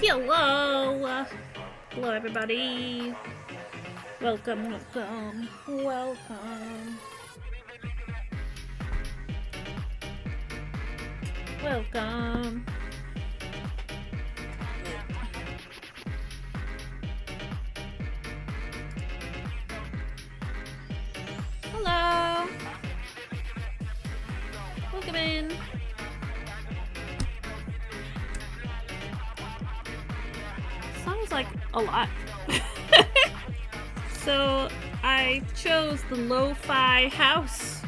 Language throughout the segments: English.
Hello! Hello, everybody. Welcome, welcome, welcome. Welcome. Hello. Welcome in. Sounds like a lot. So I chose the Lo-Fi House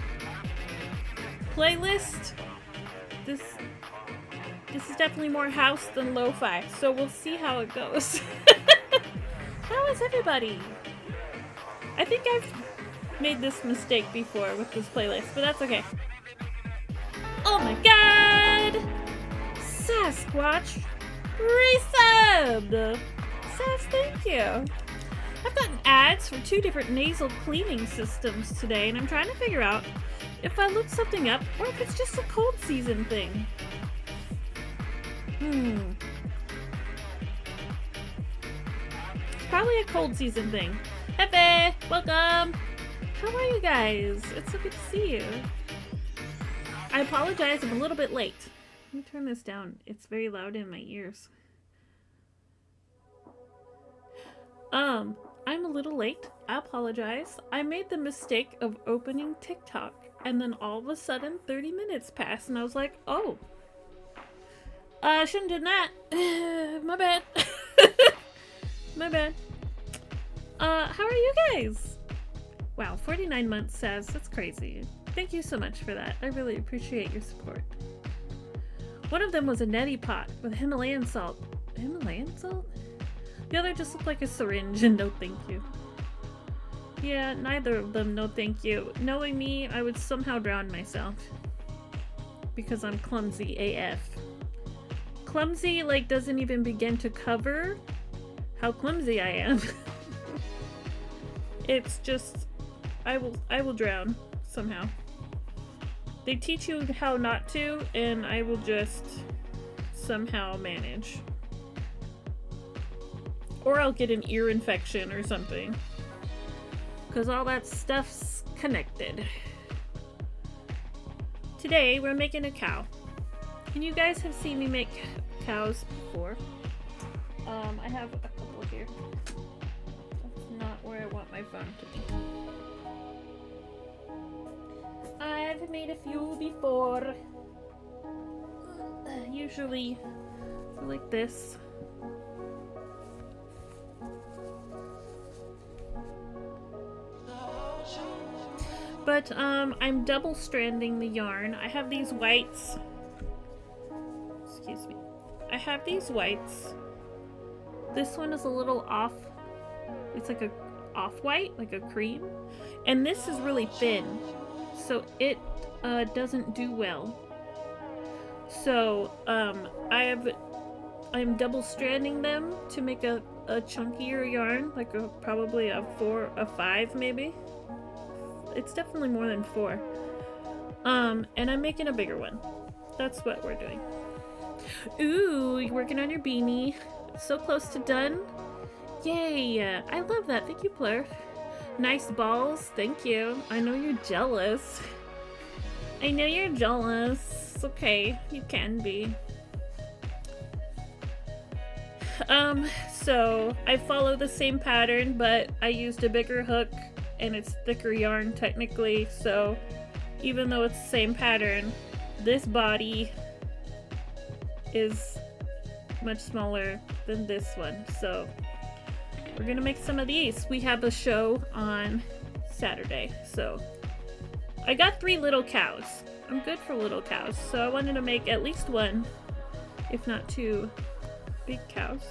playlist. This is definitely more house than lo-fi, so we'll see how it goes. How is everybody? I think I've made this mistake before with this playlist, but that's okay. Oh my god! Sasquatch resubbed! Sas, thank you. I've gotten ads for 2 different nasal cleaning systems today, and I'm trying to figure out if I looked something up or if it's just a cold season thing. Probably a cold season thing. Hefe, welcome! How are you guys? It's so good to see you. I apologize, I'm a little bit late. Let me turn this down. It's very loud in my ears. I'm a little late. I apologize. I made the mistake of opening TikTok, and then all of a sudden 30 minutes passed, and I was like, oh. I shouldn't have done that. My bad. My bad. How are you guys? Wow, 49 months, Saz. That's crazy. Thank you so much for that. I really appreciate your support. One of them was a neti pot with Himalayan salt. Himalayan salt? The other just looked like a syringe and no thank you. Yeah, neither of them no thank you. Knowing me, I would somehow drown myself. Because I'm clumsy AF. Clumsy, like, doesn't even begin to cover how clumsy I am. It's just, I will drown somehow. They teach you how not to, and I will just somehow manage. Or I'll get an ear infection or something. Because all that stuff's connected. Today, we're making a cow. And you guys have seen me make cows before. I have a couple here. That's not where I want my phone to be. I've made a few before. Usually like this. But I'm double stranding the yarn. I have these whites. Excuse me. I have these whites. This one is a little off. It's like a off-white, like a cream. And this is really thin. So it doesn't do well. So I'm double stranding them to make a chunkier yarn, like probably a 4, a 5 maybe. It's definitely more than 4. And I'm making a bigger one. That's what we're doing. Ooh, you're working on your beanie. It's so close to done. Yay! I love that. Thank you, Plur. Nice balls. Thank you. I know you're jealous. I know you're jealous. It's okay. You can be. So I follow the same pattern, but I used a bigger hook and it's thicker yarn technically. So even though it's the same pattern, this body is much smaller than this one. So we're gonna make some of these. We have a show on Saturday, so I got 3 little cows. I'm good for little cows, so I wanted to make at least 1, if not 2 big cows.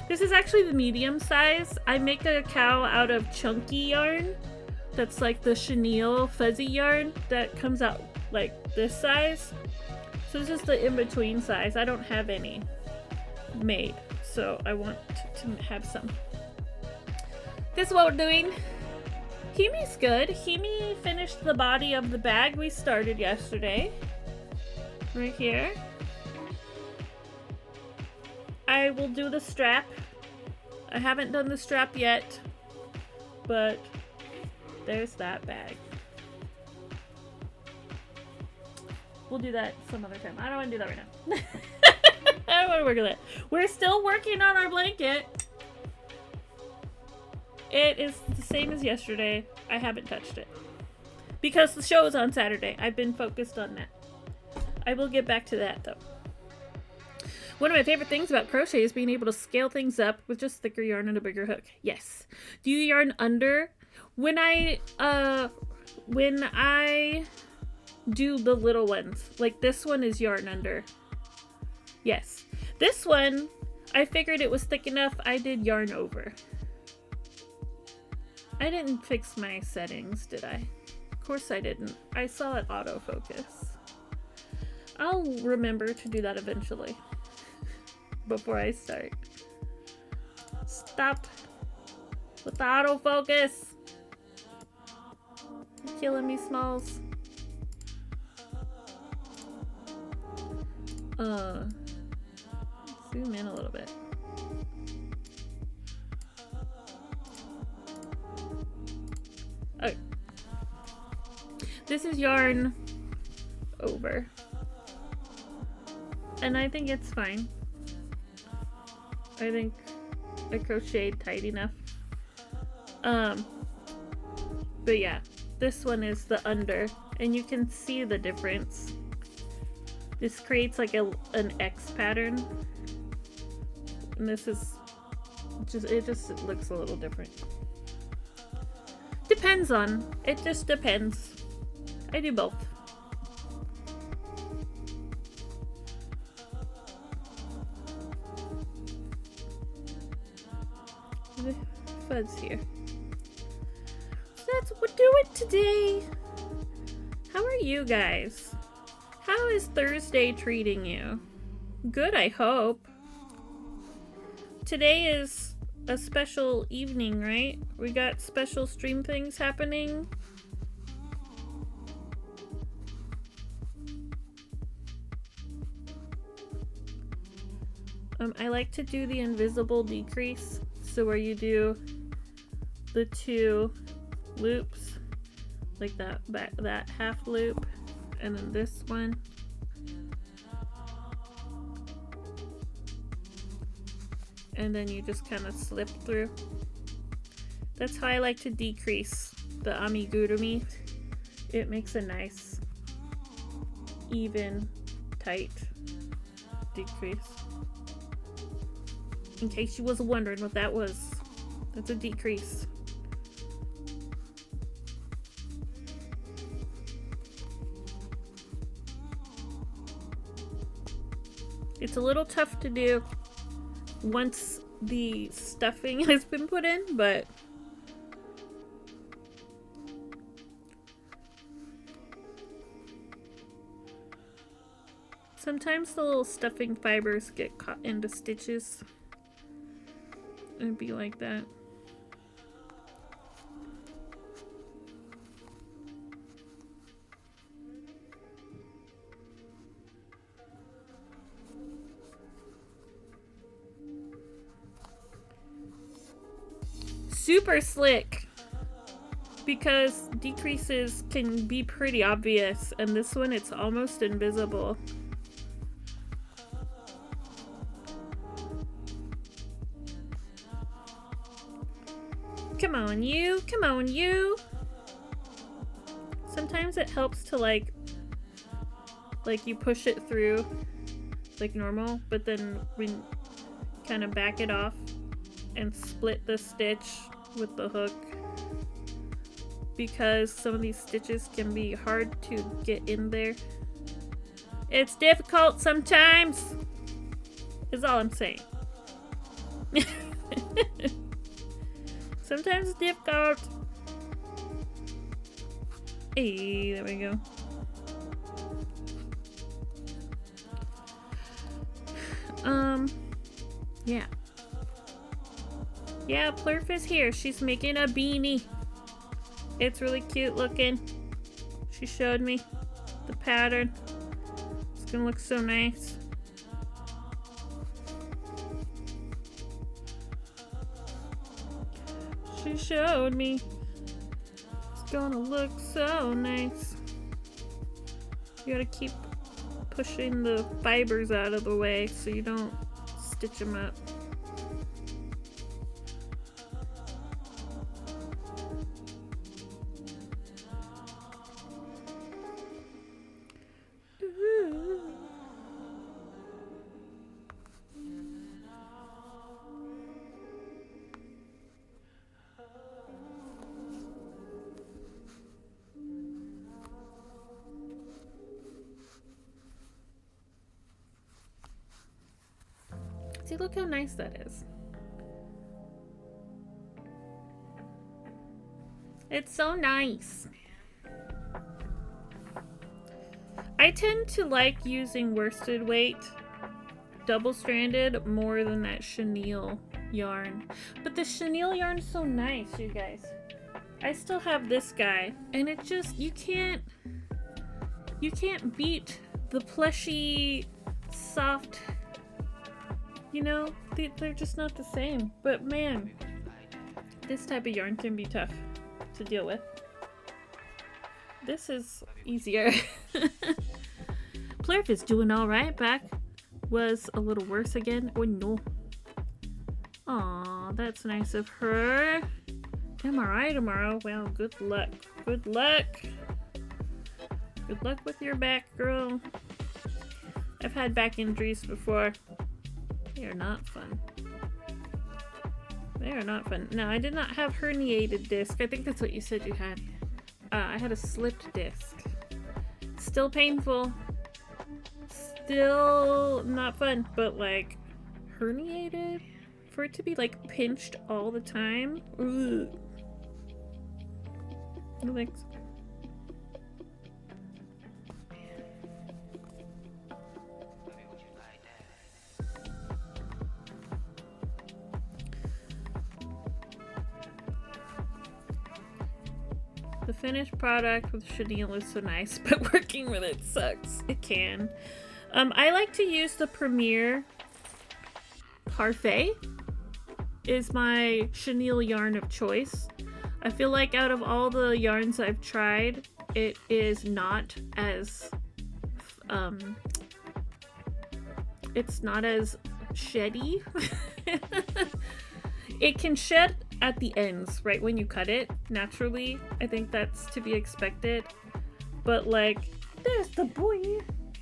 This is actually the medium size. I make a cow out of chunky yarn. That's like the chenille fuzzy yarn that comes out like this size. So this is the in-between size. I don't have any made, so I want to have some. This is what we're doing. Himi's good. Himi finished the body of the bag we started yesterday. Right here. I will do the strap. I haven't done the strap yet, but there's that bag. We'll do that some other time. I don't want to do that right now. I don't want to work on that. We're still working on our blanket. It is the same as yesterday. I haven't touched it. Because the show is on Saturday. I've been focused on that. I will get back to that though. One of my favorite things about crochet is being able to scale things up with just thicker yarn and a bigger hook. Yes. Do you yarn under? When I do the little ones, like this one is yarn under. Yes. This one, I figured it was thick enough, I did yarn over. I didn't fix my settings, did I? Of course I didn't. I saw it autofocus. I'll remember to do that eventually. Before I start. Stop with the autofocus. You're killing me, Smalls. Zoom in a little bit. Okay. This is yarn over. And I think it's fine. I think I crocheted tight enough. But yeah, this one is the under, and you can see the difference. This creates like an X pattern, and this is just, it just looks a little different. depends on. It just depends. I do both. Fud's here. So that's what we're doing today. How are you guys? How is Thursday treating you? Good, I hope. Today is a special evening, right? We got special stream things happening. I like to do the invisible decrease. So where you do the 2 loops, like that half loop, and then this one. And then you just kind of slip through. That's how I like to decrease the Amigurumi. It makes a nice, even, tight decrease. In case you was wondering what that was, that's a decrease. It's a little tough to do once the stuffing has been put in, but sometimes the little stuffing fibers get caught into stitches. It'd be like that. Super slick, because decreases can be pretty obvious, and this one it's almost invisible. Come on, you. Come on, you. Sometimes it helps to like you push it through like normal, but then we kind of back it off and split the stitch with the hook, because some of these stitches can be hard to get in there. It's difficult sometimes, is all I'm saying. Sometimes it's difficult. Hey, there we go. Yeah. Yeah, Plurf is here. She's making a beanie. It's really cute looking. She showed me the pattern. It's gonna look so nice. She showed me. It's gonna look so nice. You gotta keep pushing the fibers out of the way so you don't stitch them up. See, look how nice that is. It's so nice. I tend to like using worsted weight double-stranded more than that chenille yarn. But the chenille yarn is so nice, you guys. I still have this guy, and it just, you can't beat the plushy, soft, you know, they're just not the same. But man, this type of yarn can be tough to deal with. This is easier. Plurf is doing all right. Back was a little worse again. Oh no. Aw, that's nice of her. I'm alright tomorrow. Well, good luck. Good luck. Good luck with your back, girl. I've had back injuries before. They are not fun. They are not fun. No, I did not have herniated disc. I think that's what you said you had. I had a slipped disc. Still painful. Still not fun, but like herniated? For it to be like pinched all the time? Ugh. No thanks. The finished product with chenille is so nice, but working with it sucks. It can. I like to use the Premier Parfait. Is my chenille yarn of choice. I feel like out of all the yarns I've tried, it is not as it's not as sheddy. It can shed at the ends, right when you cut it, naturally. I think that's to be expected. But like, there's the boy.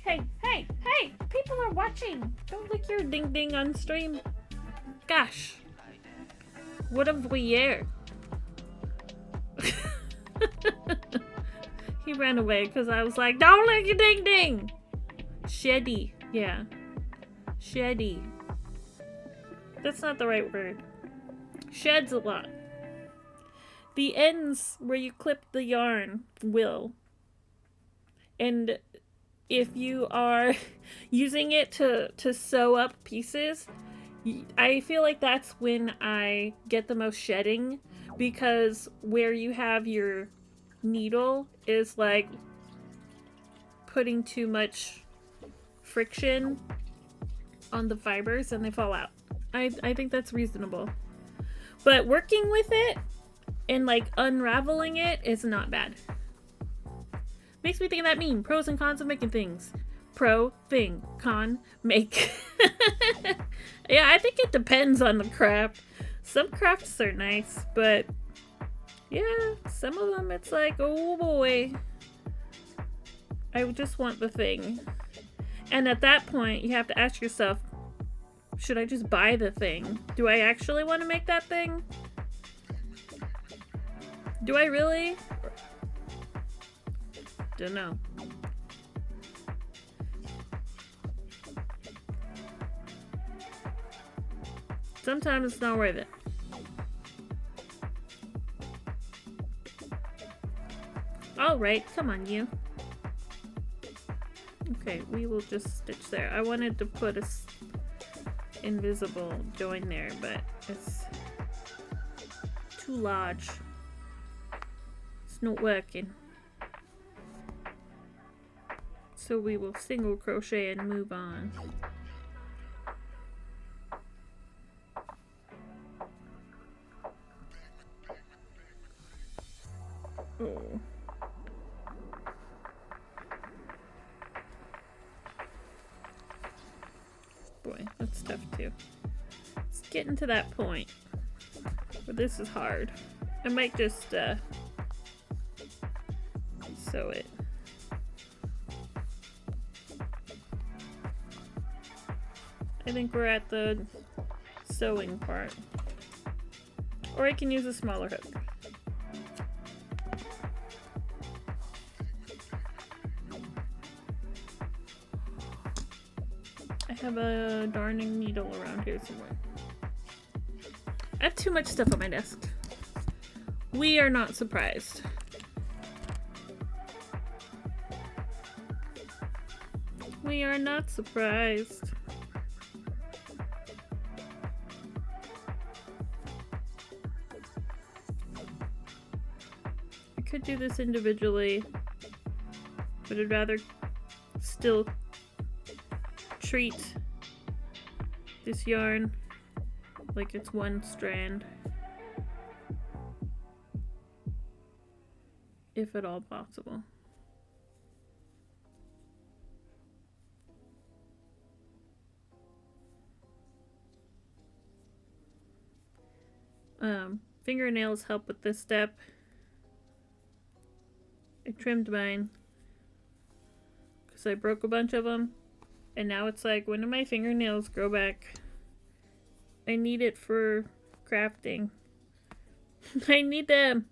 Hey, hey, hey! People are watching! Don't lick your ding ding on stream. Gosh. What a voyeur. He ran away because I was like, don't lick your ding ding! Sheddy. Yeah. Sheddy. That's not the right word. Sheds a lot. The ends where you clip the yarn will. And if you are using it to sew up pieces, I feel like that's when I get the most shedding, because where you have your needle is like putting too much friction on the fibers and they fall out. I think that's reasonable. But working with it and like unraveling it is not bad. Makes me think of that meme, pros and cons of making things. Pro, thing, con, make. Yeah, I think it depends on the craft. Some crafts are nice, but yeah, some of them it's like, oh boy. I just want the thing. And at that point, you have to ask yourself, should I just buy the thing? Do I actually want to make that thing? Do I really? Don't know. Sometimes it's not worth it. Alright, come on you. Okay, we will just stitch there. I wanted to put a invisible join there, but it's too large. It's not working. So we will single crochet and move on. Oh. Boy, that's tough too. It's getting to that point where this is hard. I might just sew it. I think we're at the sewing part. Or I can use a smaller hook. I have a darning needle around here somewhere. I have too much stuff on my desk. We are not surprised. We are not surprised. I could do this individually, but I'd rather still treat this yarn like it's one strand, if at all possible. Fingernails help with this step. I trimmed mine because I broke a bunch of them. And now it's like, when do my fingernails grow back? I need it for crafting. I need them.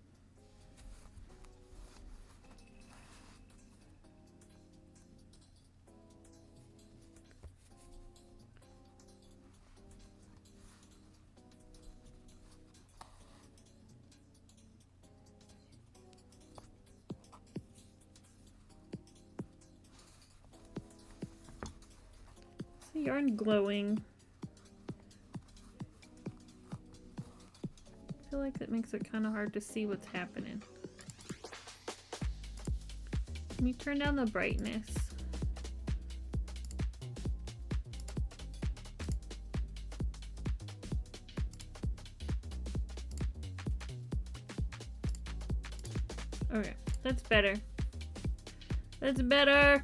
Is the yarn glowing? I feel like that makes it kind of hard to see what's happening. Can you turn down the brightness? Okay, that's better. That's better.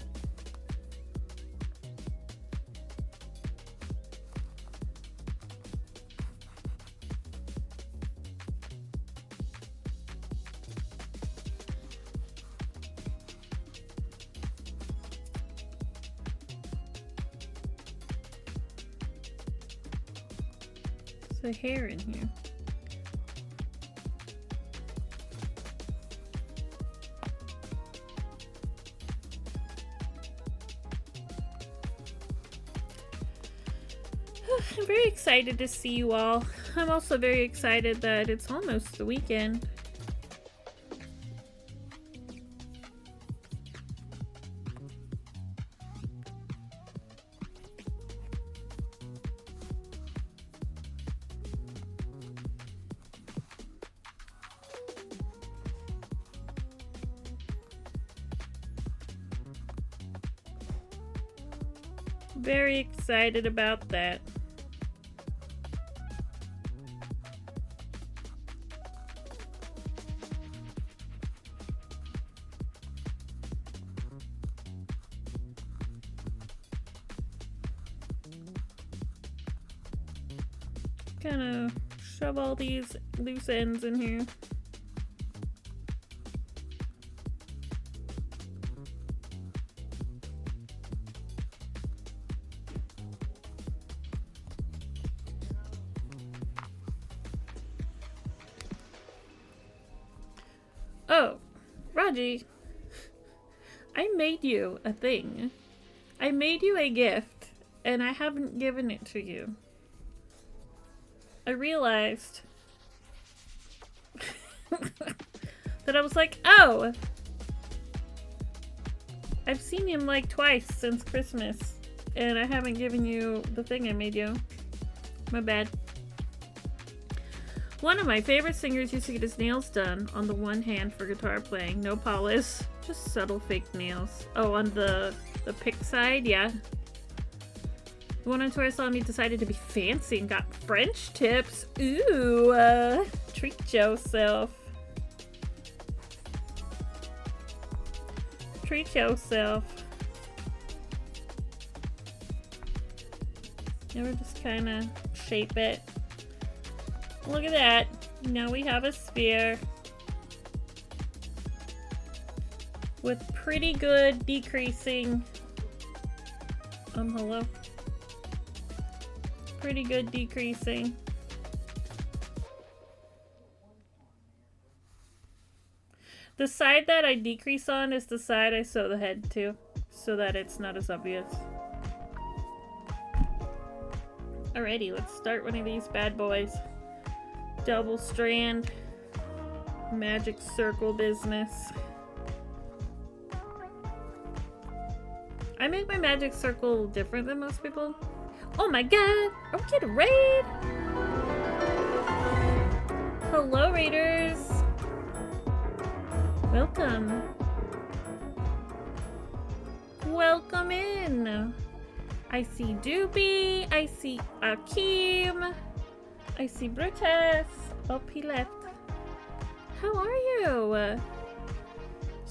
There's a hair in here. I'm very excited to see you all. I'm also very excited that it's almost the weekend. Very excited about that. Kind of shove all these loose ends in here. Oh, Raji, I made you a thing. I made you a gift, and I haven't given it to you. I realized that I was like, oh, I've seen him like twice since Christmas, and I haven't given you the thing I made you. My bad. One of my favorite singers used to get his nails done on the one hand for guitar playing. No polish, just subtle fake nails. Oh, on the pick side, yeah. The one on tour saw me decided to be fancy and got French tips. Ooh, treat yourself. Treat yourself. And we're just kind of shape it. Look at that. Now we have a sphere. With pretty good decreasing. Hello. Pretty good decreasing. The side that I decrease on is the side I sew the head to, so that it's not as obvious. Alrighty, let's start one of these bad boys. Double strand, magic circle business. I make my magic circle different than most people. Oh my god, are we getting a raid? Hello, raiders. Welcome. Welcome in. I see Doobie. I see Akeem. I see Brutus. Oh, he left. How are you?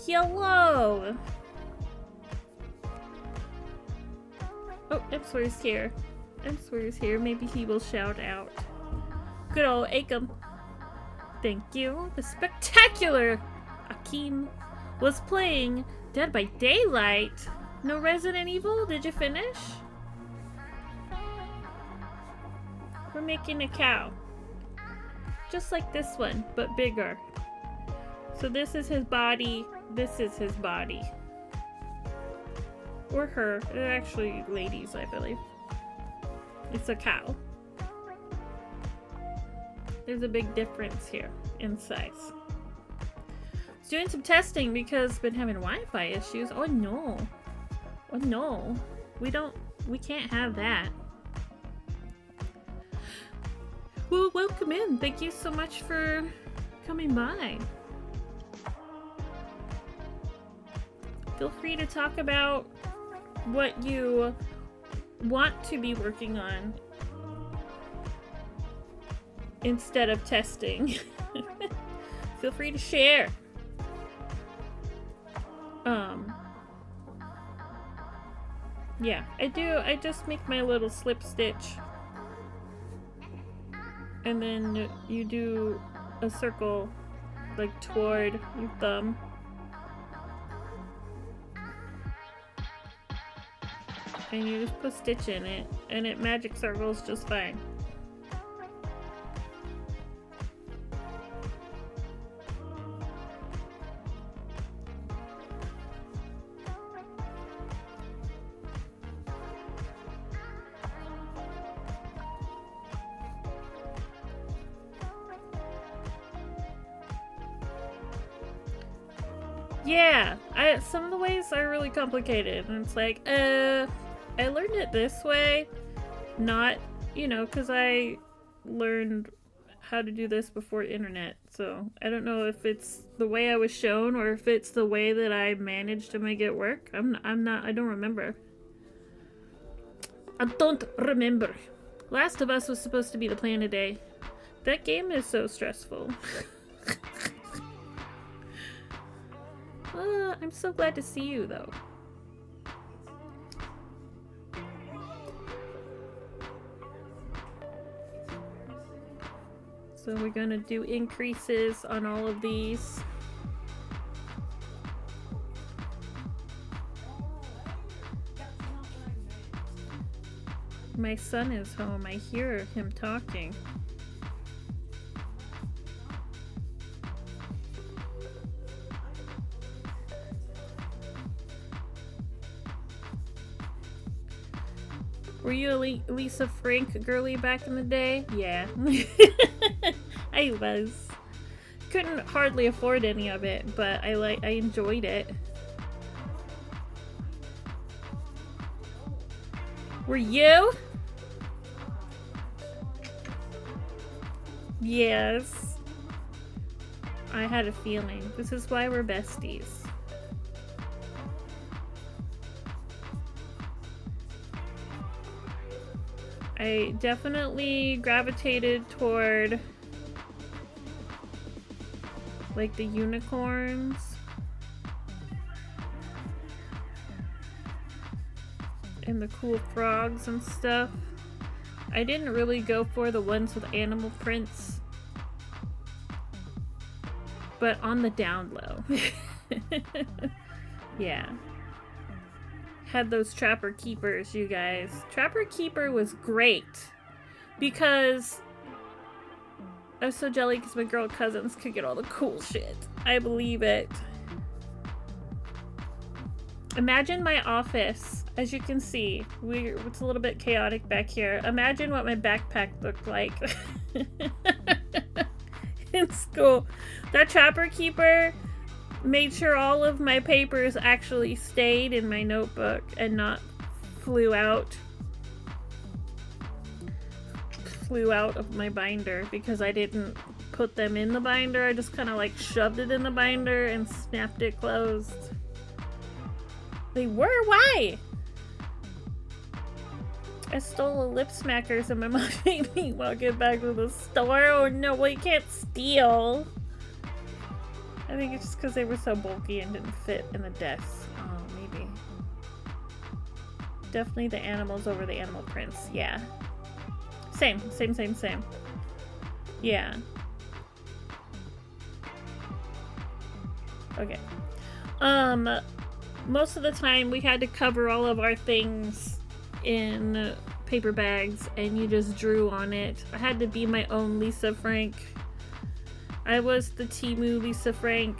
Hello. Oh, Ipsworth's here. Ipsworth's here. Maybe he will shout out. Good old Akem. Thank you. The spectacular Akeem was playing Dead by Daylight. No Resident Evil? Did you finish? We're making a cow. just like this one, but bigger. So this is his body, this is his body. Or her. They're actually ladies, I believe. It's a cow. There's a big difference here in size. I was doing some testing because I've been having Wi-Fi issues. Oh no. Oh no. We can't have that. Well, welcome in. Thank you so much for coming by. Feel free to talk about what you want to be working on instead of testing. Feel free to share. Yeah, I just make my little slip stitch. And then you do a circle like toward your thumb. And you just put stitch in it, and it magic circles just fine. Yeah, some of the ways are really complicated, and it's like, I learned it this way, not, you know, because I learned how to do this before internet, so I don't know if it's the way I was shown or if it's the way that I managed to make it work. I don't remember. I don't remember. Last of Us was supposed to be the plan today. That game is so stressful. I'm so glad to see you, though. So we're gonna do increases on all of these. My son is home. I hear him talking. Were you a Lisa Frank girly back in the day? Yeah. I was. Couldn't hardly afford any of it, but I enjoyed it. Were you? Yes. I had a feeling. This is why we're besties. I definitely gravitated toward like the unicorns. And the cool frogs and stuff. I didn't really go for the ones with animal prints. But on the down low. Yeah. Had those Trapper Keepers, you guys. Trapper Keeper was great because I was so jelly because my girl cousins could get all the cool shit. I believe it. Imagine my office. As you can see, it's a little bit chaotic back here. Imagine what my backpack looked like in school. That Trapper Keeper made sure all of my papers actually stayed in my notebook and not flew out of my binder because I didn't put them in the binder. I just kind of like shoved it in the binder and snapped it closed. They were? Why? I stole a lip smackers and my mom made me walk it back to the store. Oh no, well you can't steal. I think it's just because they were so bulky and didn't fit in the desk. Oh, maybe. Definitely the animals over the animal prints. Yeah. Same. Yeah. Okay. Most of the time we had to cover all of our things in paper bags and you just drew on it. I had to be my own Lisa Frank I was the Temu Lisa Frank.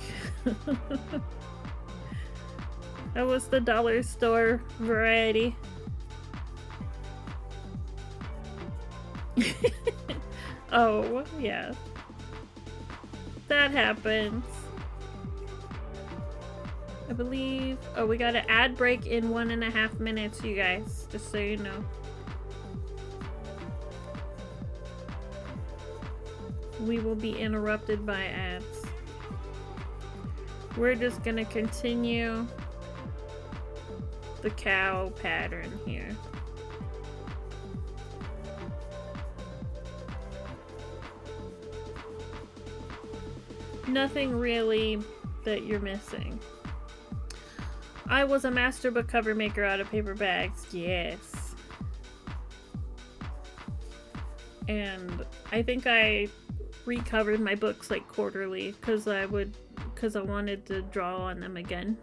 I was the dollar store variety. Oh, yeah. That happens. I believe... Oh, we got an ad break in 1.5 minutes, you guys. Just so you know. We will be interrupted by ads. We're just gonna continue the cow pattern here. Nothing really that you're missing. I was a master book cover maker out of paper bags, yes. And I think I recovered my books like quarterly because I wanted to draw on them again.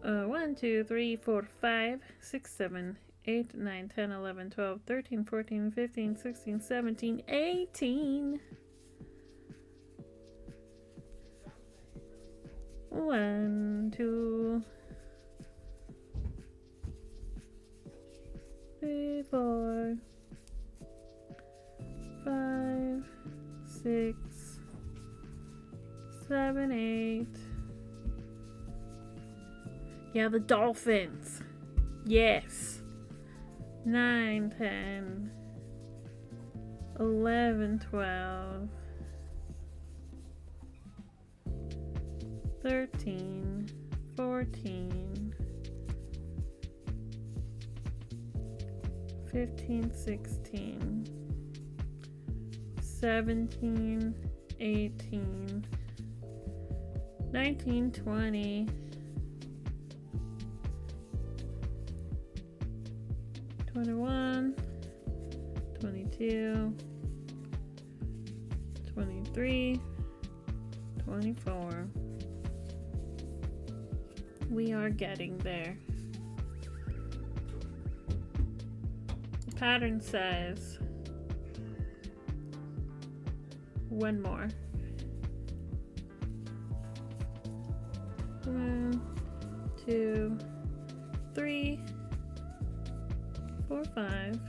One, 2, 3, 4, 5, 6, 7, 8, 9, 10, 11, 12, 13, 14, 15, 16, 17, 18. 1, 2, 3, 4, 5, 6, 7, 8. Yeah, the dolphins. Yes. 9, 10, 11, 12, 13, 14, 15, 16, 17, 18, 19, 20, 21, 22, 23, 24. We are getting there. The pattern says one more. 1, 2, 3, 4, 5,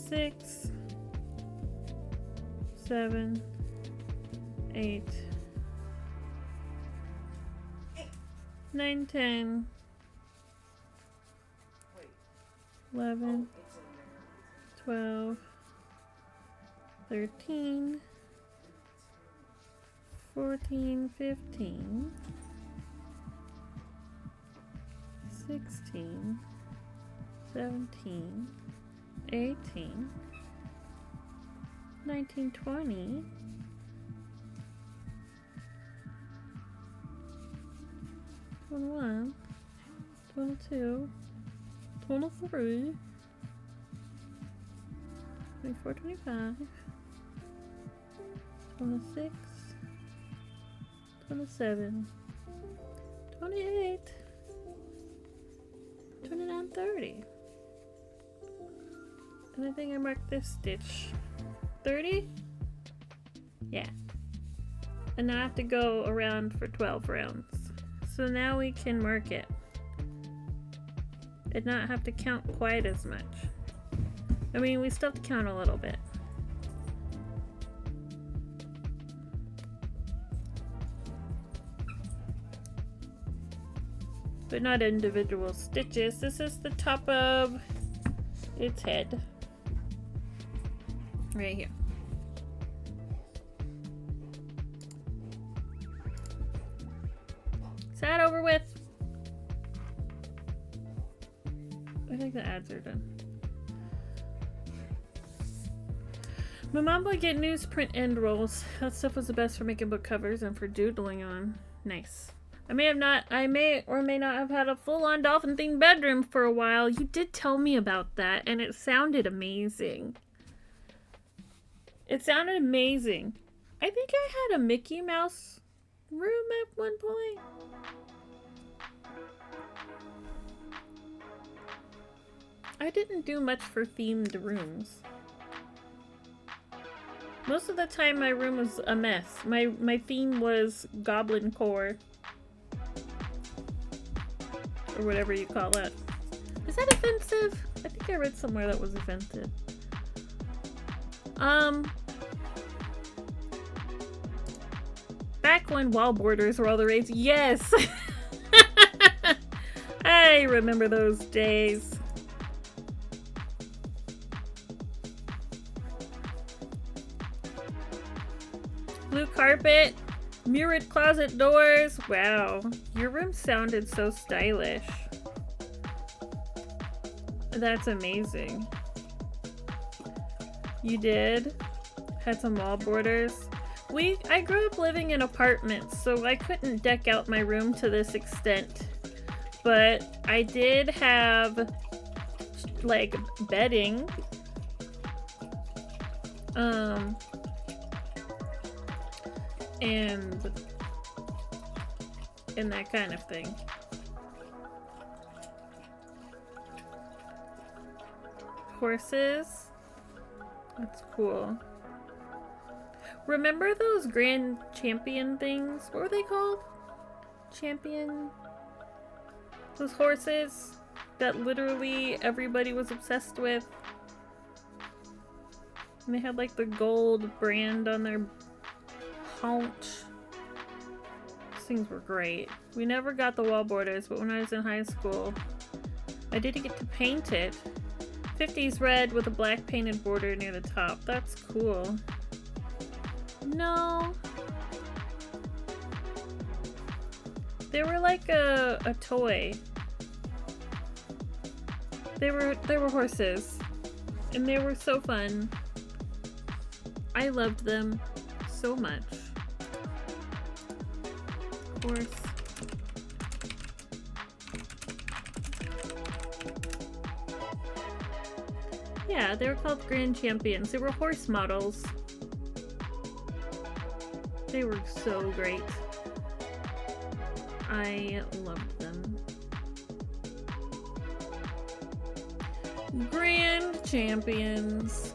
6, 7, 8, 9, 10, 11, 12, 13, 14, 15, 16, 17, 18, 19, 20, 21, 22, 23, 24, 25, 26, 27, 28, 29, 30. And I think I marked this stitch 30. Yeah. And now I have to go around for 12 rounds. So now we can mark it and not have to count quite as much. I mean, we still have to count a little bit. But not individual stitches. This is the top of its head. Right here. Is that over with? I think the ads are done. My mom would get newsprint end rolls. That stuff was the best for making book covers and for doodling on. Nice. I may or may not have had a full-on dolphin themed bedroom for a while. You did tell me about that and it sounded amazing. It sounded amazing. I think I had a Mickey Mouse room at one point. I didn't do much for themed rooms. Most of the time my room was a mess. My theme was Goblin Core. Or whatever you call it. Is that offensive? I think I read somewhere that was offensive. Back when wall borders were all the rage. Yes! I remember those days. Blue carpet, mirrored closet doors. Wow, your room sounded so stylish. That's amazing. You did? Had some wall borders? I grew up living in apartments, so I couldn't deck out my room to this extent. But I did have, like, bedding. And that kind of thing. Horses. That's cool. Remember those Grand Champion things? What were they called? Champion? Those horses that literally everybody was obsessed with. And they had like the gold brand on their haunch. These things were great. We never got the wall borders, but when I was in high school, I did get to paint it. 50s red with a black painted border near the top. That's cool. No. They were like a toy. They were horses. And they were so fun. I loved them so much. Horse. Yeah, they were called Grand Champions. They were horse models. They were so great. I loved them. Grand Champions.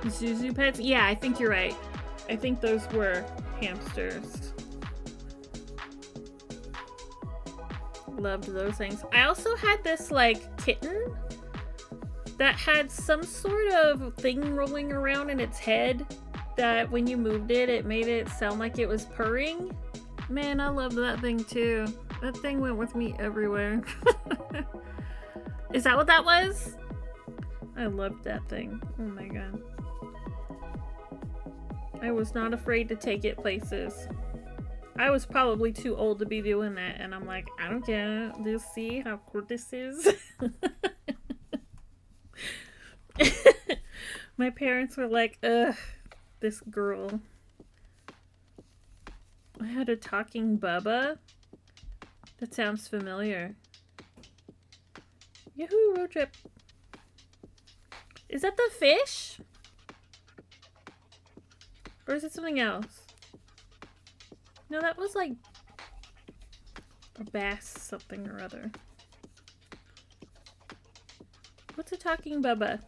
Zuzu pets? Yeah, I think you're right. I think those were hamsters. Loved those things. I also had this like kitten that had some sort of thing rolling around in its head that when you moved it, it made it sound like it was purring. Man, I loved that thing too. That thing went with me everywhere. Is that what that was? I loved that thing. Oh my god. I was not afraid to take it places. I was probably too old to be doing that, and I'm like, I don't care. Just see how cool this is. My parents were like, ugh, this girl. I had a talking Bubba. That sounds familiar. Yahoo! Road trip. Is that the fish? Or is it something else? No, that was like a bass something or other. What's a talking Bubba?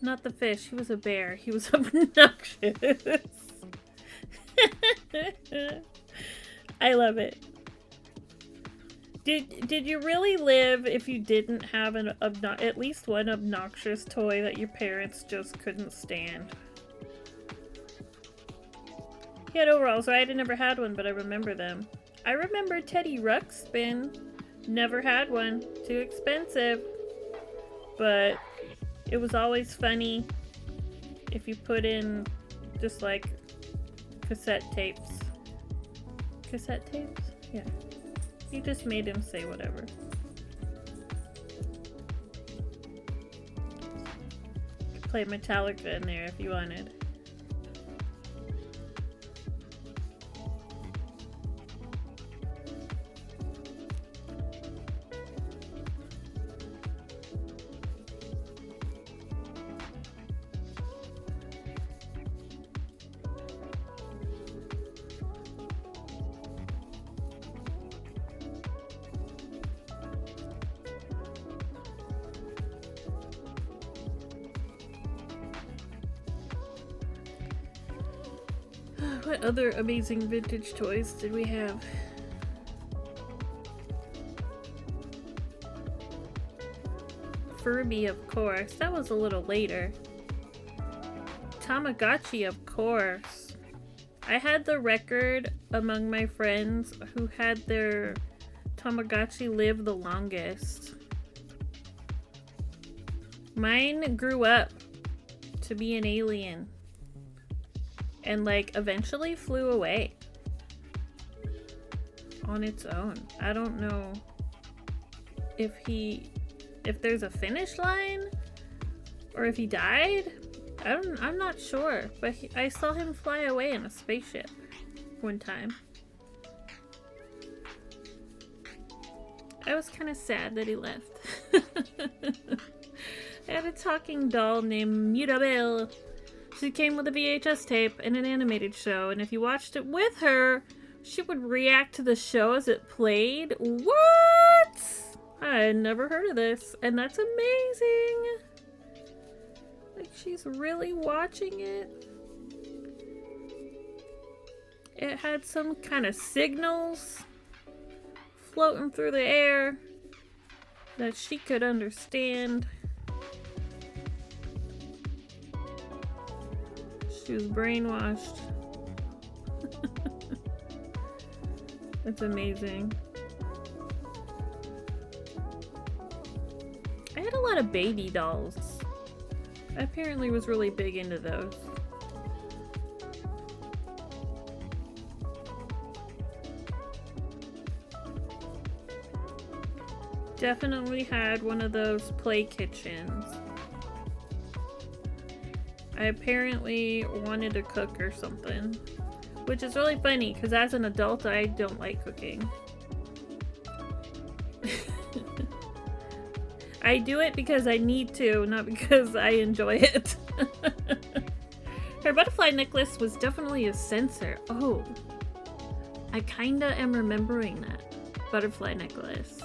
Not the fish. He was a bear. He was obnoxious. I love it. Did you really live if you didn't have at least one obnoxious toy that your parents just couldn't stand? He had overalls, right? I never had one, but I remember them. I remember Teddy Ruxpin. Never had one. Too expensive. But it was always funny if you put in just like cassette tapes. Cassette tapes? Yeah. You just made him say whatever. You could play Metallica in there if you wanted. What other amazing vintage toys did we have? Furby, of course. That was a little later. Tamagotchi, of course. I had the record among my friends who had their Tamagotchi live the longest. Mine grew up to be an alien and like eventually flew away on its own. I don't know if there's a finish line or if he died. I'm not sure, but I saw him fly away in a spaceship one time. I was kind of sad that he left. I had a talking doll named Mirabelle. She came with a VHS tape and an animated show, and if you watched it with her, she would react to the show as it played. What? I had never heard of this, and that's amazing. Like, she's really watching it. It had some kind of signals floating through the air that she could understand. She was brainwashed. That's amazing. I had a lot of baby dolls. I apparently was really big into those. Definitely had one of those play kitchens. I apparently wanted to cook or something, which is really funny because as an adult I don't like cooking. I do it because I need to, not because I enjoy it. Her butterfly necklace was definitely a sensor. Oh, I kinda am remembering that butterfly necklace.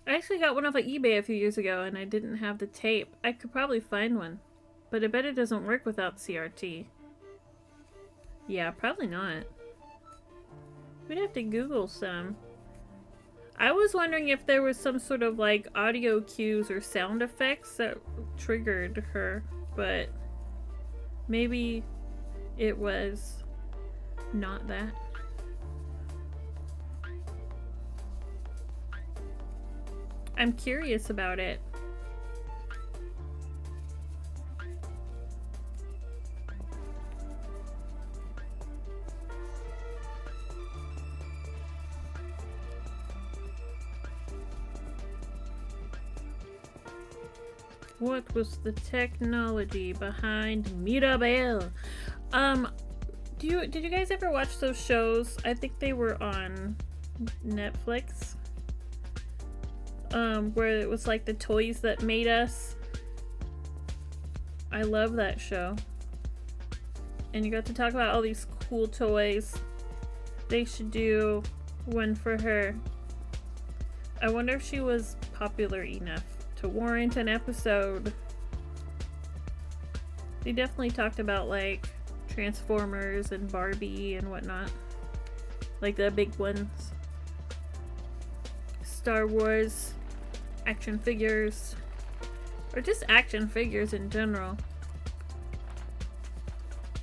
I actually got one off of eBay a few years ago and I didn't have the tape. I could probably find one, but I bet it doesn't work without CRT. Yeah, probably not. We'd have to Google some. I was wondering if there was some sort of like audio cues or sound effects that triggered her, but maybe it was not that. I'm curious about it. What was the technology behind Mirabelle? Did you guys ever watch those shows? I think they were on Netflix. Where it was like the toys that made us. I love that show. And you got to talk about all these cool toys. They should do one for her. I wonder if she was popular enough to warrant an episode. They definitely talked about like Transformers and Barbie and whatnot. Like the big ones. Star Wars action figures, or just action figures in general.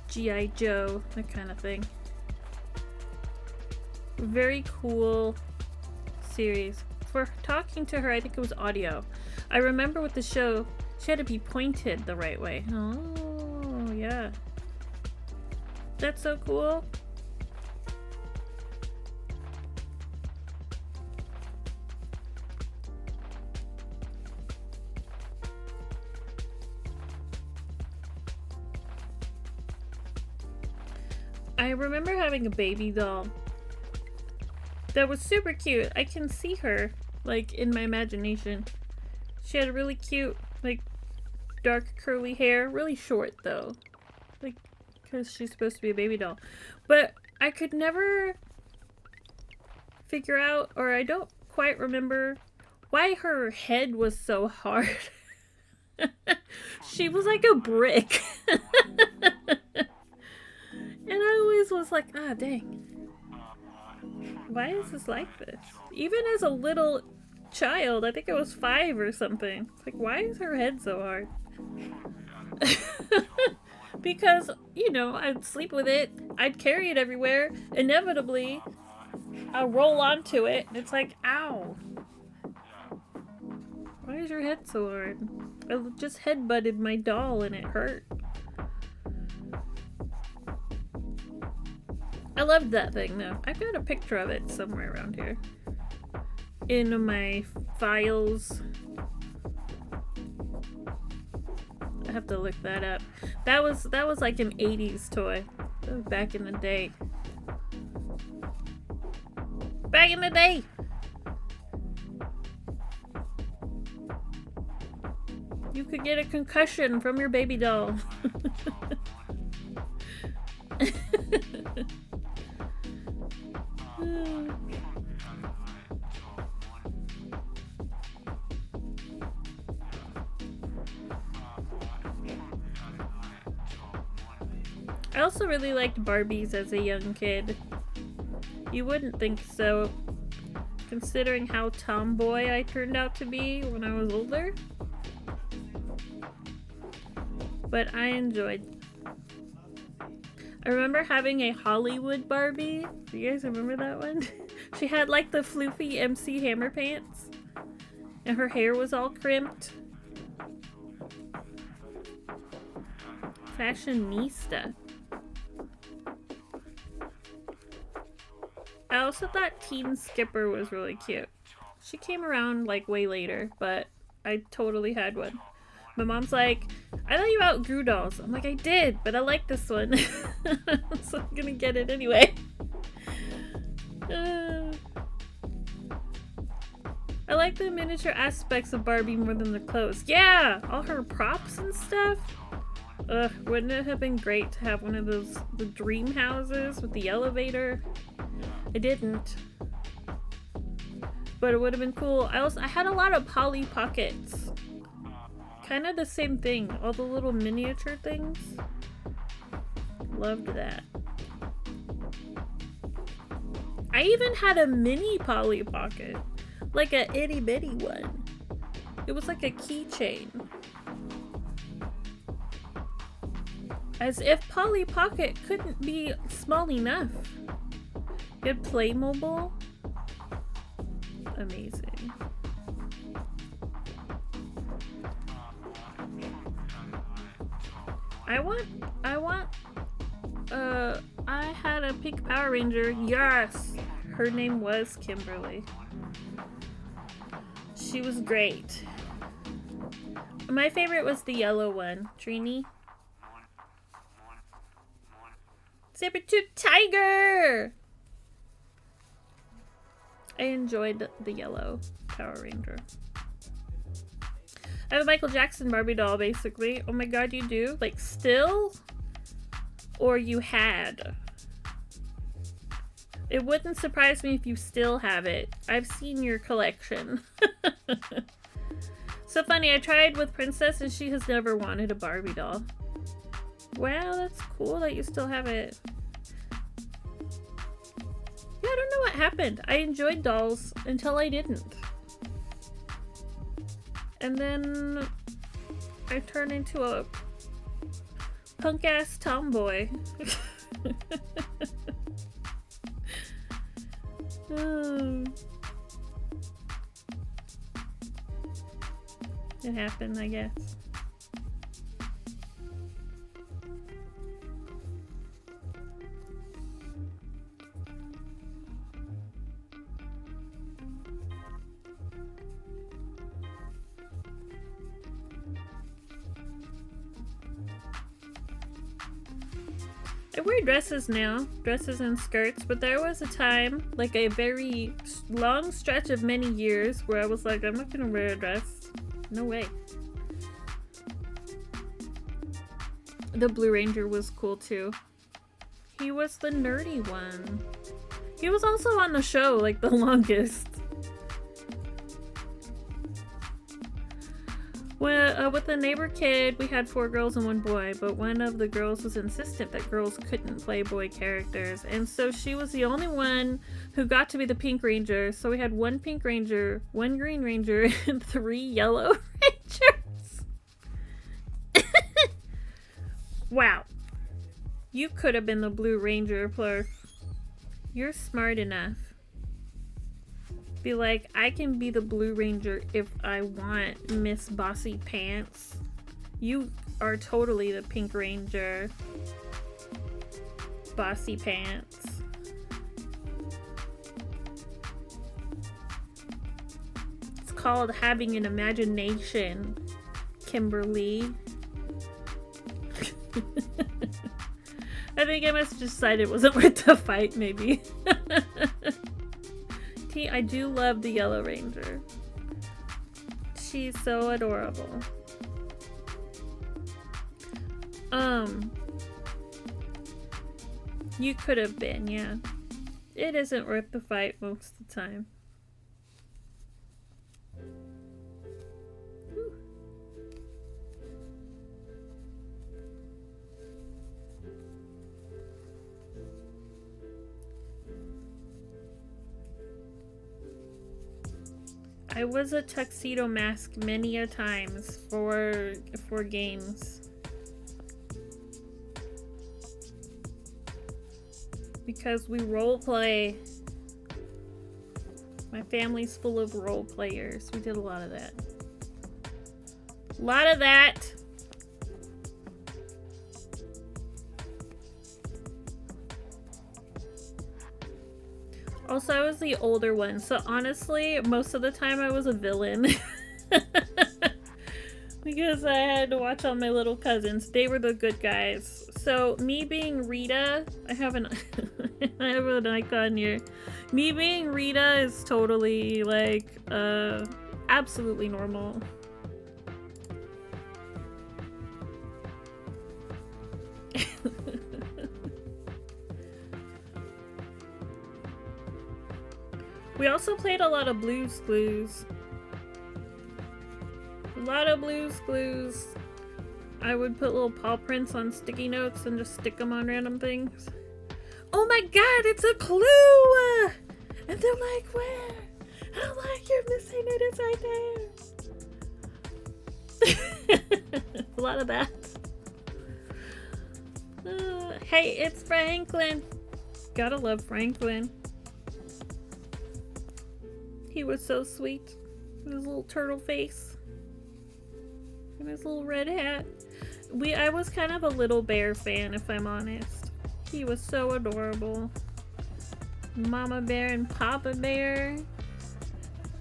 G.I. Joe, that kind of thing. Very cool series. For talking to her, I think it was audio. I remember with the show, she had to be pointed the right way. Oh, yeah. That's so cool. I remember having a baby doll that was super cute. I can see her, like, in my imagination. She had really cute, like, dark curly hair. Really short, though. Like, because she's supposed to be a baby doll. But I could never figure out, or I don't quite remember why her head was so hard. She was like a brick. And I always was like, ah, dang. Why is this like this? Even as a little child, I think I was 5 or something. It's like, why is her head so hard? Because, you know, I'd sleep with it. I'd carry it everywhere. Inevitably, I'll roll onto it. And it's like, ow. Why is your head so hard? I just headbutted my doll and it hurt. I loved that thing though. I've got a picture of it somewhere around here. In my files. I have to look that up. That was like an 80s toy. That was back in the day. Back in the day! You could get a concussion from your baby doll. I also really liked Barbies as a young kid. You wouldn't think so, considering how tomboy I turned out to be when I was older. But I enjoyed. I remember having a Hollywood Barbie. Do you guys remember that one? She had like the floofy MC Hammer pants. And her hair was all crimped. Fashionista. I also thought Teen Skipper was really cute. She came around like way later, but I totally had one. My mom's like, I thought you outgrew dolls. I'm like, I did, but I like this one. So I'm gonna get it anyway. I like the miniature aspects of Barbie more than the clothes. Yeah! All her props and stuff. Ugh, wouldn't it have been great to have one of those, the dream houses with the elevator? I didn't. But it would have been cool. I had a lot of Polly Pockets. Kind of the same thing. All the little miniature things. Loved that. I even had a mini Polly Pocket. Like a itty bitty one. It was like a keychain. As if Polly Pocket couldn't be small enough. Good Playmobil. Amazing. I had a pink Power Ranger. Yes! Her name was Kimberly. She was great. My favorite was the yellow one. Trini. Saber-tooth tiger! I enjoyed the yellow Power Ranger. I have a Michael Jackson Barbie doll, basically. Oh my god, you do? Like, still? Or you had? It wouldn't surprise me if you still have it. I've seen your collection. So funny, I tried with Princess and she has never wanted a Barbie doll. Wow, that's cool that you still have it. Yeah, I don't know what happened. I enjoyed dolls until I didn't. And then I turned into a punk-ass tomboy. It happened, I guess. I wear dresses now, dresses and skirts, but there was a time, like a very long stretch of many years, where I was like, I'm not gonna wear a dress. No way. The Blue Ranger was cool too. He was the nerdy one. He was also on the show, like, the longest. With the neighbor kid, we had 4 girls and 1 boy, but one of the girls was insistent that girls couldn't play boy characters, and so she was the only one who got to be the Pink Ranger. So we had 1 Pink Ranger, 1 Green Ranger, and 3 Yellow Rangers. Wow. You could have been the Blue Ranger, Plurf. You're smart enough. Be like, I can be the Blue Ranger if I want, Miss Bossy Pants. You are totally the Pink Ranger. Bossy Pants. It's called having an imagination, Kimberly. I think I must have decided it wasn't worth the fight, maybe. I do love the Yellow Ranger. She's so adorable. You could have been, yeah. It isn't worth the fight most of the time. Whew. I was a tuxedo mask many a times for games. Because we roleplay. My family's full of role players. We did a lot of that. A lot of that. Also, I was the older one, so honestly, most of the time I was a villain. Because I had to watch all my little cousins. They were the good guys. So, me being Rita, I have an icon here. Me being Rita is totally, like, absolutely normal. We also played a lot of Blue's Clues. A lot of Blue's Clues. I would put little paw prints on sticky notes and just stick them on random things. Oh my god, it's a clue! And they're like, where? I'm like, you're missing it, it's right there. A lot of that. Hey, it's Franklin. Gotta love Franklin. He was so sweet. With his little turtle face. And his little red hat. I was kind of a Little Bear fan, if I'm honest. He was so adorable. Mama Bear and Papa Bear.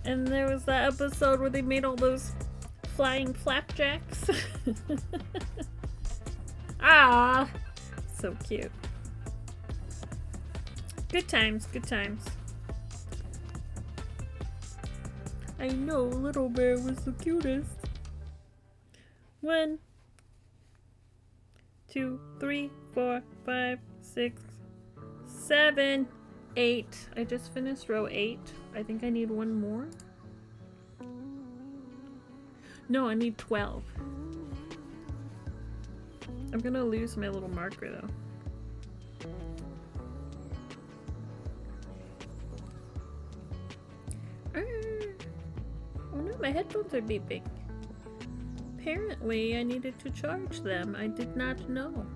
And there was that episode where they made all those flying flapjacks. Ah, so cute. Good times, good times. I know, Little Bear was the cutest. 1, 2, 3, 4, 5, 6, 7, 8. I just finished row 8. I think I need 1 more. No, I need 12. I'm gonna lose my little marker though. Oh no, my headphones are beeping. Apparently, I needed to charge them. I did not know.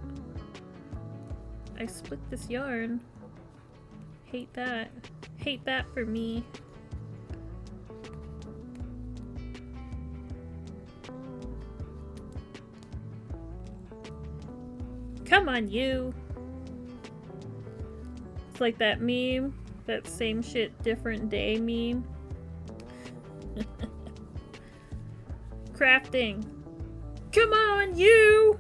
I split this yarn. Hate that. Hate that for me. Come on, you! It's like that meme. That same shit, different day meme. Crafting. Come on, you!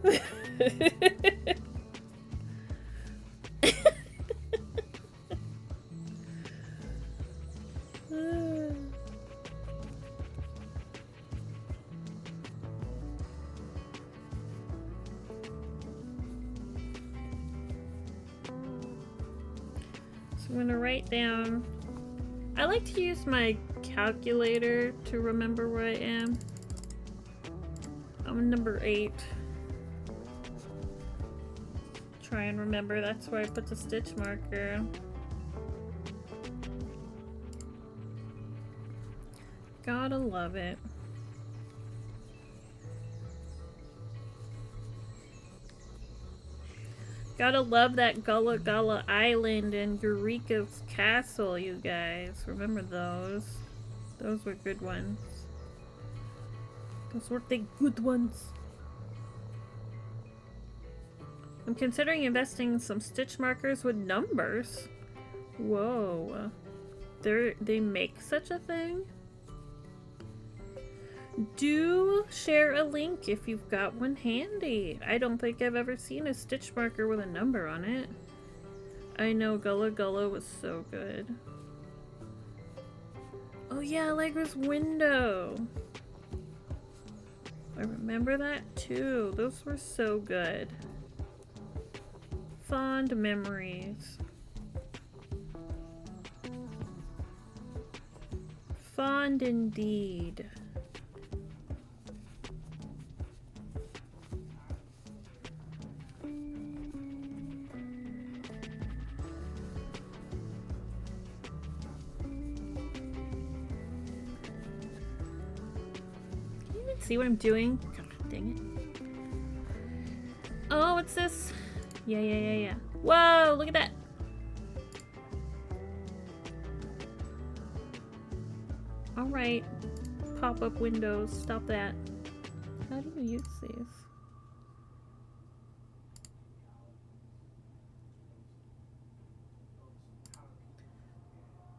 I'm gonna write down. I like to use my calculator to remember where I am. I'm number 8. Try and remember that's where I put the stitch marker. Gotta love it. Gotta love that Gullah Gullah Island and Eureka's Castle, you guys. Remember those? Those were good ones. Those were the good ones. I'm considering investing in some stitch markers with numbers. Whoa. They make such a thing? Do share a link if you've got one handy. I don't think I've ever seen a stitch marker with a number on it. I know Gullah Gullah was so good. Oh yeah, Allegra's window. I remember that too. Those were so good. Fond memories. Fond indeed. See what I'm doing? God, dang it. Oh, what's this? Yeah. Whoa, look at that. Alright. Pop-up windows. Stop that. How do you use these?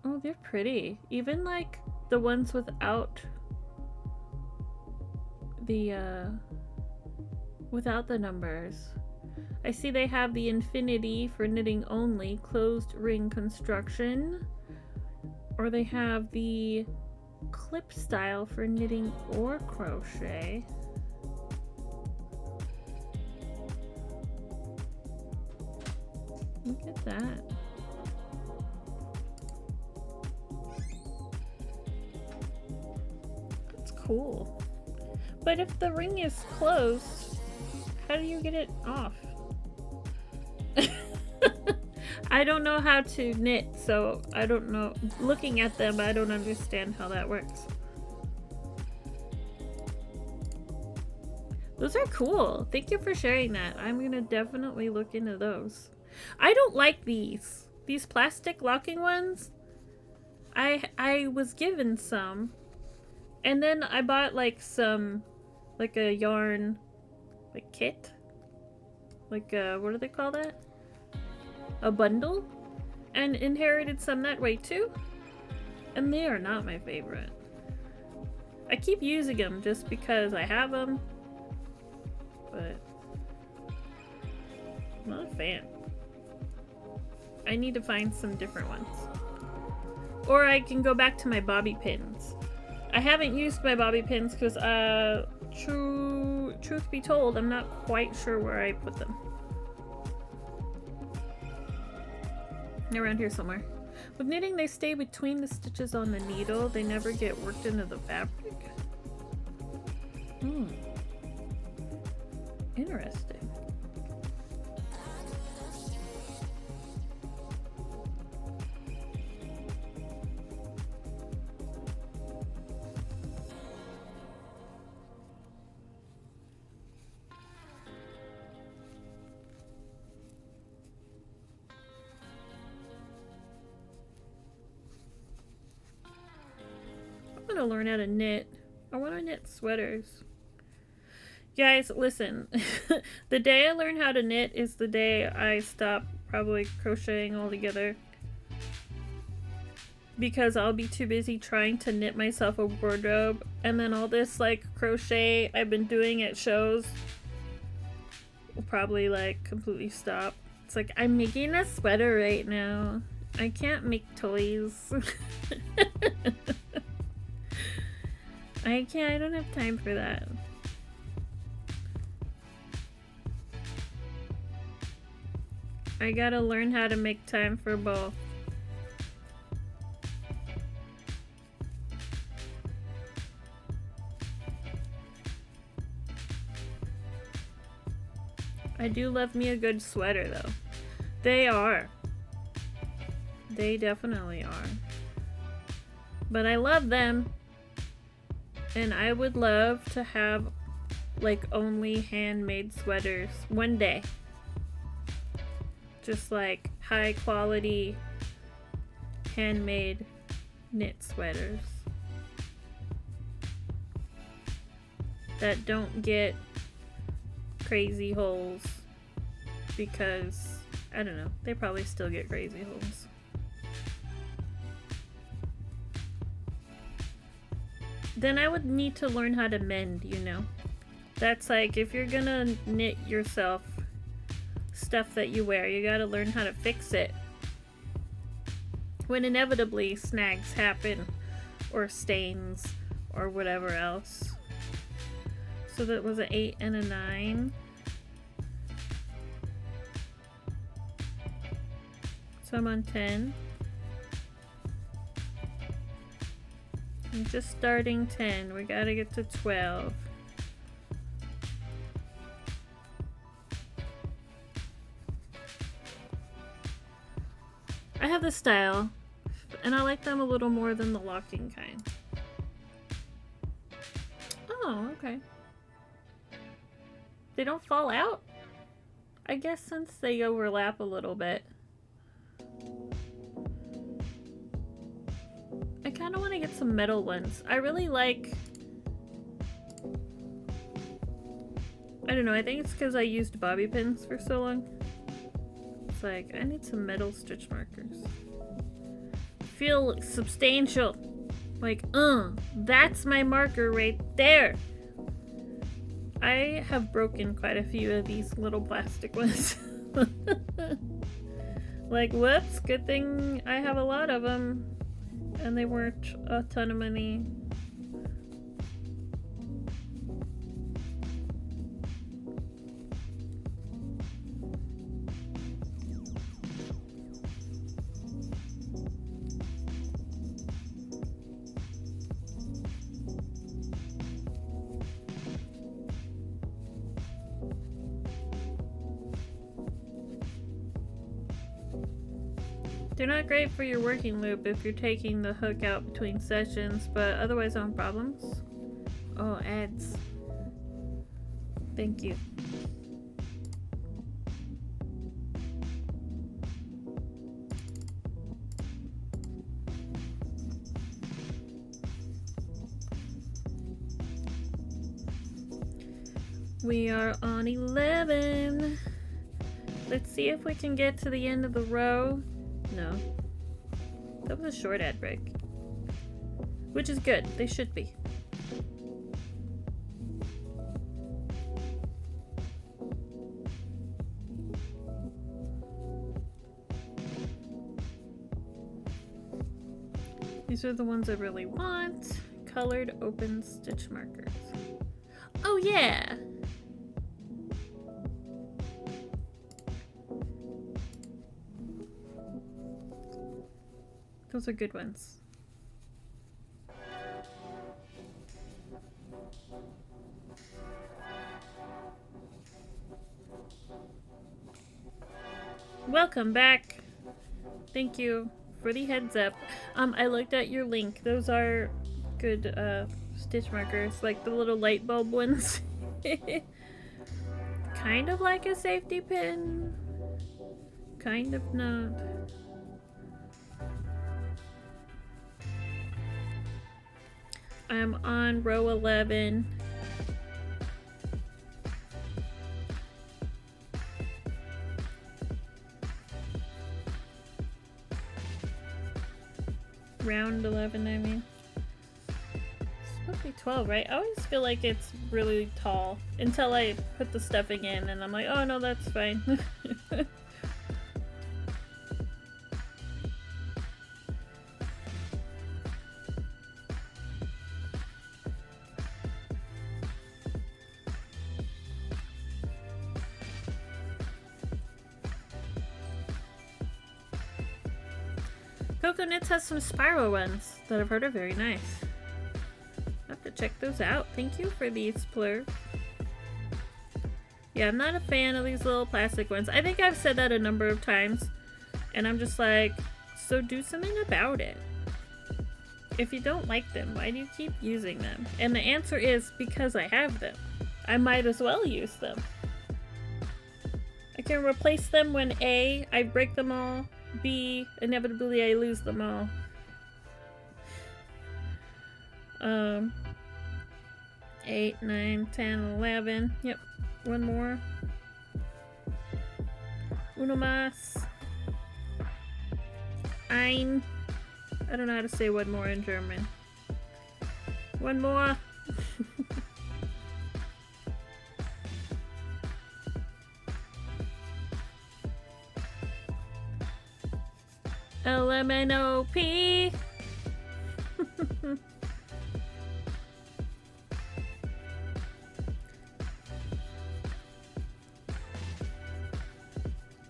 Oh, they're pretty. Even like the ones without the numbers. I see they have the infinity for knitting only, closed ring construction, or they have the clip style for knitting or crochet. Look at that. That's cool. But if the ring is closed, how do you get it off? I don't know how to knit, so I don't know. Looking at them, I don't understand how that works. Those are cool. Thank you for sharing that. I'm gonna definitely look into those. I don't like these. These plastic locking ones. I was given some. And then I bought like some, like a yarn, like kit? Like what do they call that? A bundle? And inherited some that way too. And they are not my favorite. I keep using them just because I have them. But I'm not a fan. I need to find some different ones. Or I can go back to my bobby pins. I haven't used my bobby pins because, truth be told, I'm not quite sure where I put them. Around here somewhere. With knitting, they stay between the stitches on the needle. They never get worked into the fabric. Interesting. I'm gonna learn how to knit. I want to knit sweaters. Guys, listen. The day I learn how to knit is the day I stop probably crocheting altogether. Because I'll be too busy trying to knit myself a wardrobe, and then all this like crochet I've been doing at shows will probably like completely stop. It's like, I'm making a sweater right now. I can't make toys. I don't have time for that. I gotta learn how to make time for both. I do love me a good sweater though. They are. They definitely are. But I love them. And I would love to have like only handmade sweaters one day. Just like high quality handmade knit sweaters that don't get crazy holes, because I don't know, they probably still get crazy holes. Then I would need to learn how to mend, you know. That's like, if you're gonna knit yourself stuff that you wear, you gotta learn how to fix it when inevitably snags happen, or stains, or whatever else. So that was an 8 and a 9. So I'm on 10. I'm just starting 10. We gotta get to 12. I have this style, and I like them a little more than the locking kind. Oh, okay. They don't fall out? I guess since they overlap a little bit. I kind of want to get some metal ones. I really like... I don't know, I think it's because I used bobby pins for so long. It's like, I need some metal stitch markers. Feel substantial. Like, that's my marker right there. I have broken quite a few of these little plastic ones. Like, whoops, good thing I have a lot of them. And they weren't a ton of money. They're not great for your working loop if you're taking the hook out between sessions, but otherwise on problems. Oh, ads. Thank you. We are on 11. Let's see if we can get to the end of the row. No. That was a short ad break. Which is good. They should be. These are the ones I really want. Colored open stitch markers. Oh yeah! Those are good ones. Welcome back. Thank you for the heads up. I looked at your link. Those are good stitch markers, like the little light bulb ones. Kind of like a safety pin. Kind of not. I'm on row 11. Round 11, I mean. It's supposed to be 12, right? I always feel like it's really tall until I put the stuffing in and I'm like, oh no, that's fine. Coco Knits has some spiral ones that I've heard are very nice. I'll have to check those out. Thank you for these, Plur. Yeah, I'm not a fan of these little plastic ones. I think I've said that a number of times. And I'm just like, so do something about it. If you don't like them, why do you keep using them? And the answer is because I have them. I might as well use them. I can replace them when A, I break them all. B, inevitably I lose them all. 8, 9, 10, 11. Yep, one more. Uno más. Ein. I don't know how to say one more in German. One more. LMNOP.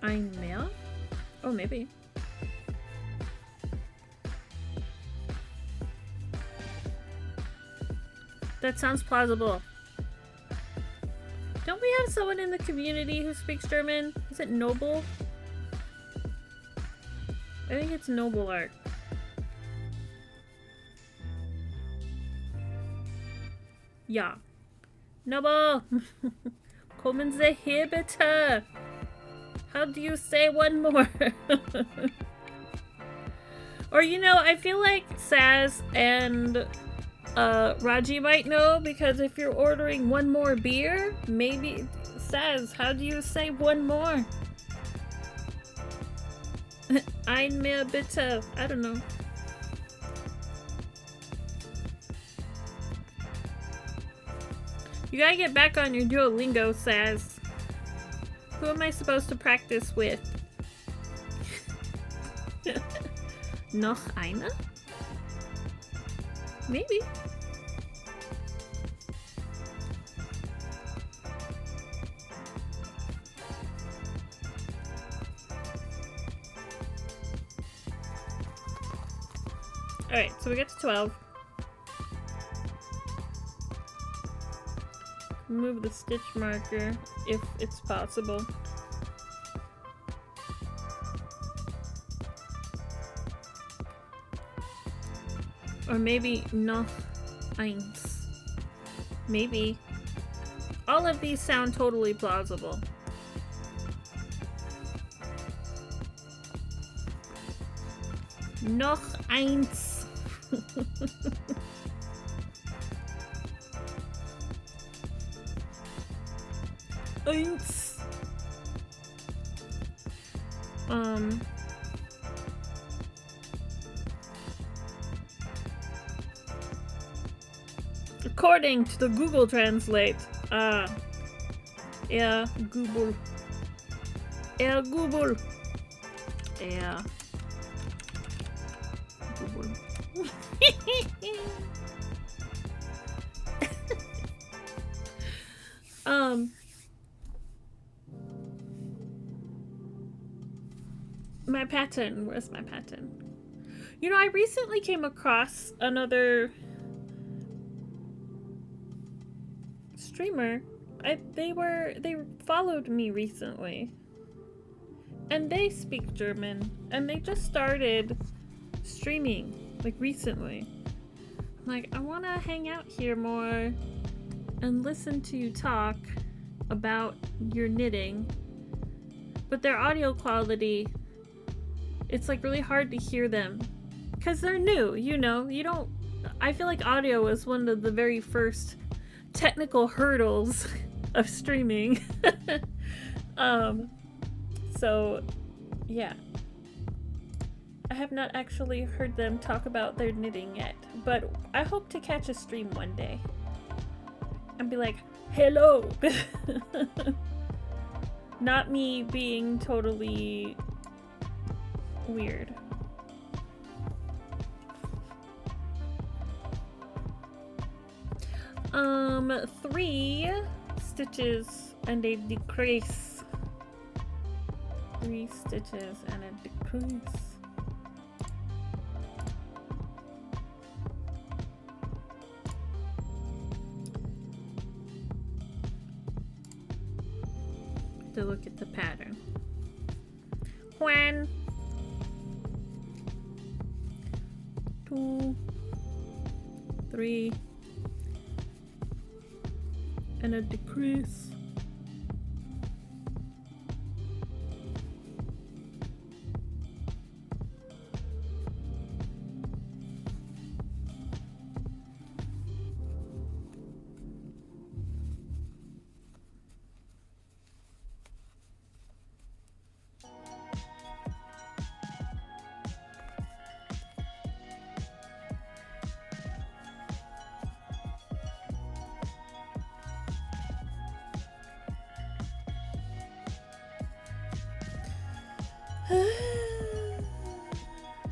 Einmal? Oh, maybe. That sounds plausible. Don't we have someone in the community who speaks German? Is it Noble? I think it's Noble Art. Ja. Noble! Kommen Sie hier bitte! How do you say one more? Or, you know, I feel like Saz and Raji might know, because if you're ordering one more beer, maybe... Saz, how do you say one more? Ein mehr bitte. I don't know. You gotta get back on your Duolingo, Saz. Who am I supposed to practice with? Noch eine? Maybe. Alright, so we get to 12. Move the stitch marker if it's possible. Or maybe noch eins. Maybe. All of these sound totally plausible. Noch eins. Eins. According to the Google Translate. Google. Google. Google. My pattern. Where's my pattern? You know, I recently came across another streamer. They followed me recently. And they speak German. And they just started streaming, like, recently. I'm like, I want to hang out here more and listen to you talk about your knitting. But their audio quality, it's like really hard to hear them because they're new, you know. I feel like audio is one of the very first technical hurdles of streaming. So yeah, I have not actually heard them talk about their knitting yet, but I hope to catch a stream one day and be like, hello. Not me being totally weird. Three stitches and a decrease. 3 stitches and a decrease. to look at the pattern. 1, 2, 3, and a decrease.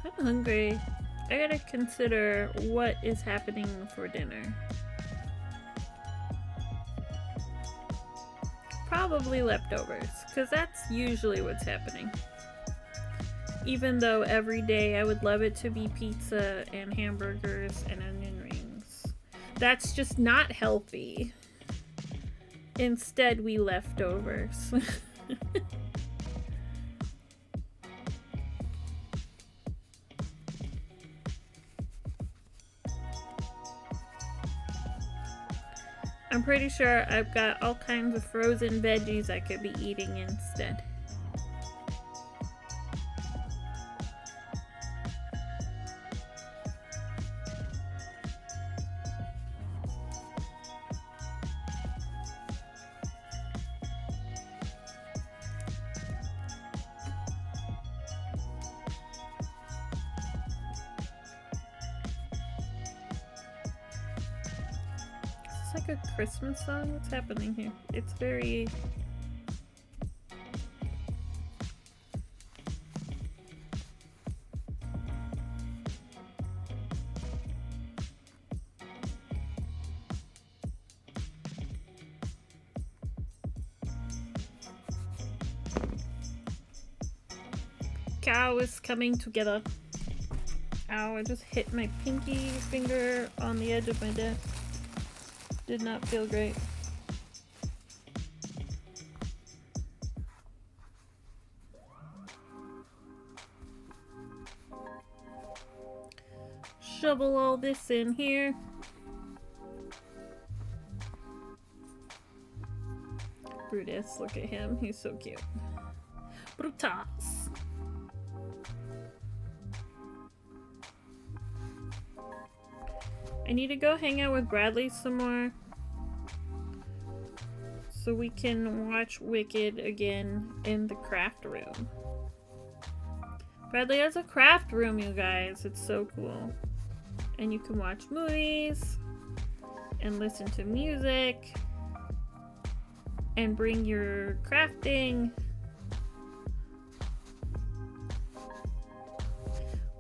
I'm hungry. I gotta consider what is happening for dinner. Probably leftovers, because that's usually what's happening. Even though every day I would love it to be pizza and hamburgers and onion rings. That's just not healthy. Instead, we leftovers. I'm pretty sure I've got all kinds of frozen veggies I could be eating instead. It's like a Christmas song. What's happening here? It's very... Cow is coming together. Ow, I just hit my pinky finger on the edge of my desk. Did not feel great. Shovel all this in here. Brutus, look at him. He's so cute. Brutus. I need to go hang out with Bradley some more so we can watch Wicked again in the craft room. Bradley has a craft room, you guys. It's so cool. And you can watch movies and listen to music and bring your crafting.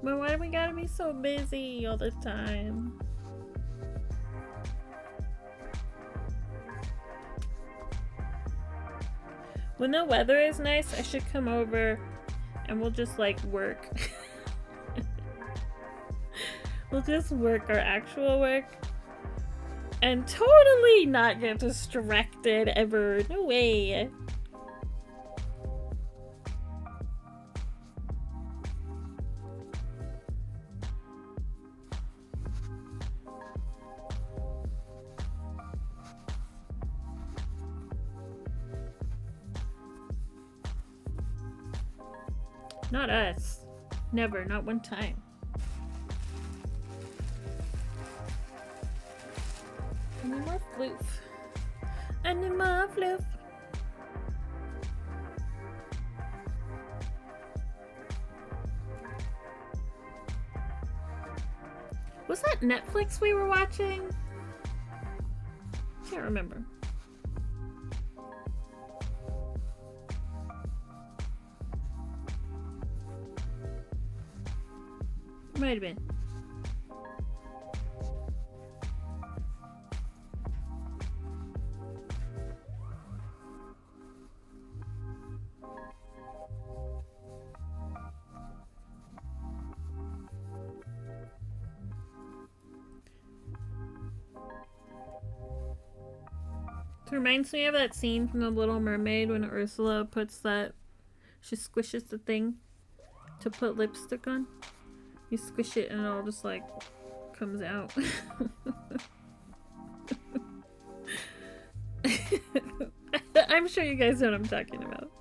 But why do we gotta be so busy all the time? When the weather is nice, I should come over and we'll just like work. We'll just work our actual work and totally not get distracted ever. No way. Not us. Never. Not one time. Any more floof? Any more floof? Was that Netflix we were watching? Can't remember. Might have been. It reminds me of that scene from The Little Mermaid when Ursula puts that... She squishes the thing to put lipstick on. You squish it and it all just like comes out. I'm sure you guys know what I'm talking about.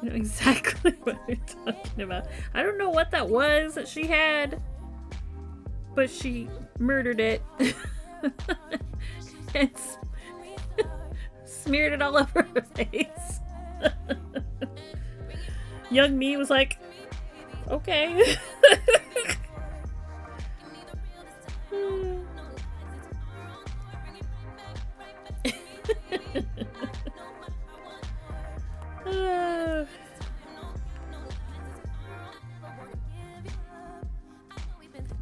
I know exactly what you're talking about. I don't know what that was that she had, but she murdered it and smeared it all over her face. Young me was like, okay.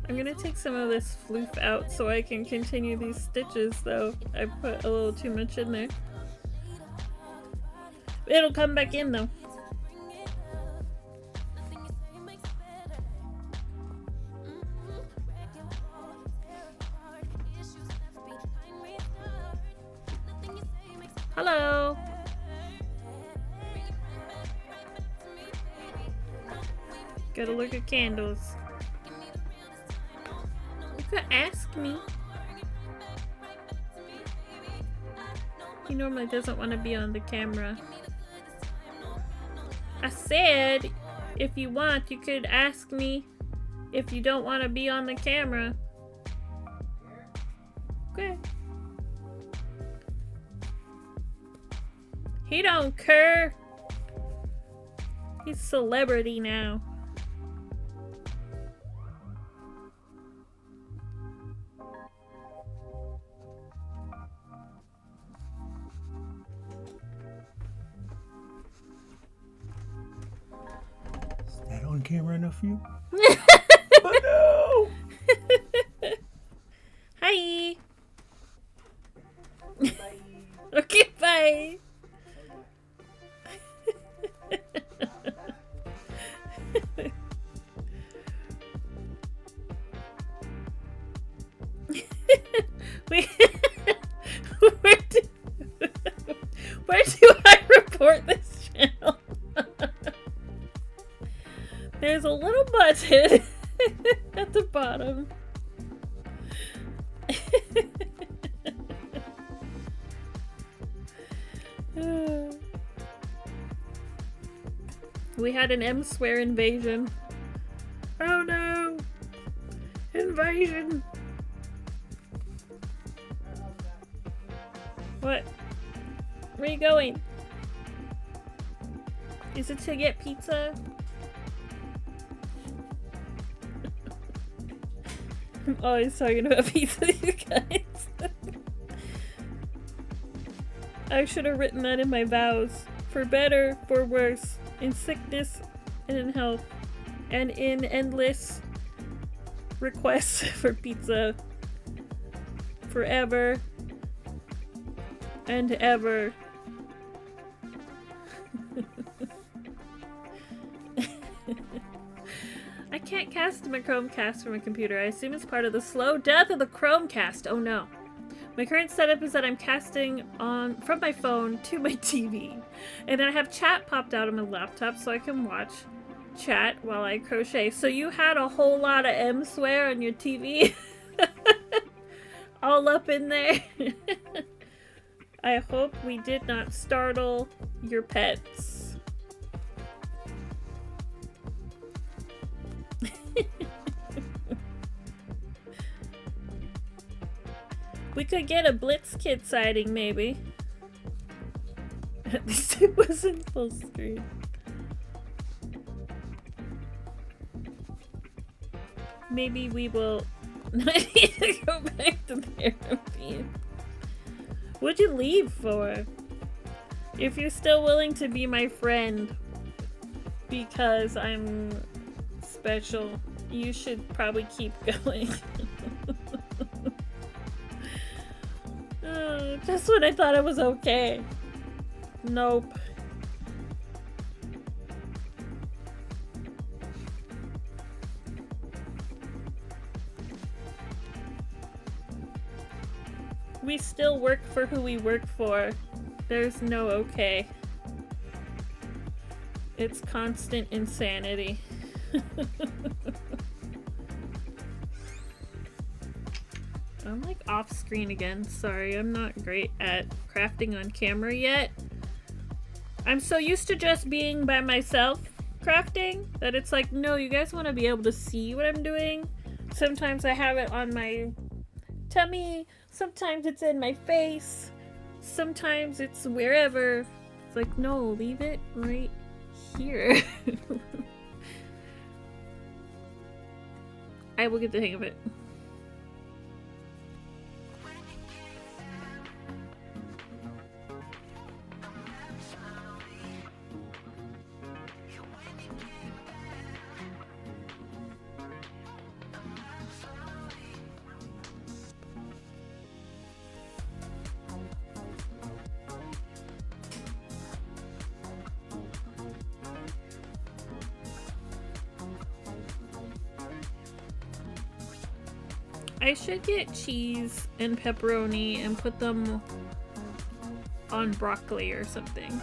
I'm gonna take some of this floof out so I can continue these stitches, though. I put a little too much in there. It'll come back in, though. Hello! Gotta look at candles. You could ask me. He normally doesn't want to be on the camera. I said, if you want, you could ask me if you don't want to be on the camera. Okay. He don't care. He's celebrity now. Is that on camera enough for you? Oh no! Hi. Bye. Okay, bye. Where do I report this channel? There's a little button at the bottom. We had an M-swear invasion. Oh no! Invasion! What? Where are you going? Is it to get pizza? I'm always talking about pizza, you guys. I should have written that in my vows. For better, for worse. In sickness and in health. And in endless requests for pizza. Forever. And ever. I can't cast my Chromecast from a computer. I assume it's part of the slow death of the Chromecast. Oh no. My current setup is that I'm casting on from my phone to my TV. And then I have chat popped out on my laptop so I can watch chat while I crochet. So you had a whole lot of M-swear on your TV? All up in there? I hope we did not startle your pets. We could get a Blitz Kid sighting, maybe. At least it wasn't full screen. Maybe we will not need to go back to therapy. What'd you leave for? If you're still willing to be my friend, because I'm special. You should probably keep going. Just when I thought I was okay. Nope. We still work for who we work for. There's no okay. It's constant insanity. I'm like off screen again. Sorry, I'm not great at crafting on camera yet. I'm so used to just being by myself crafting that it's like, no, you guys want to be able to see what I'm doing. Sometimes I have it on my tummy, sometimes it's in my face, sometimes it's wherever. It's like, no, leave it right here. I will get the hang of it. I should get cheese and pepperoni and put them on broccoli or something.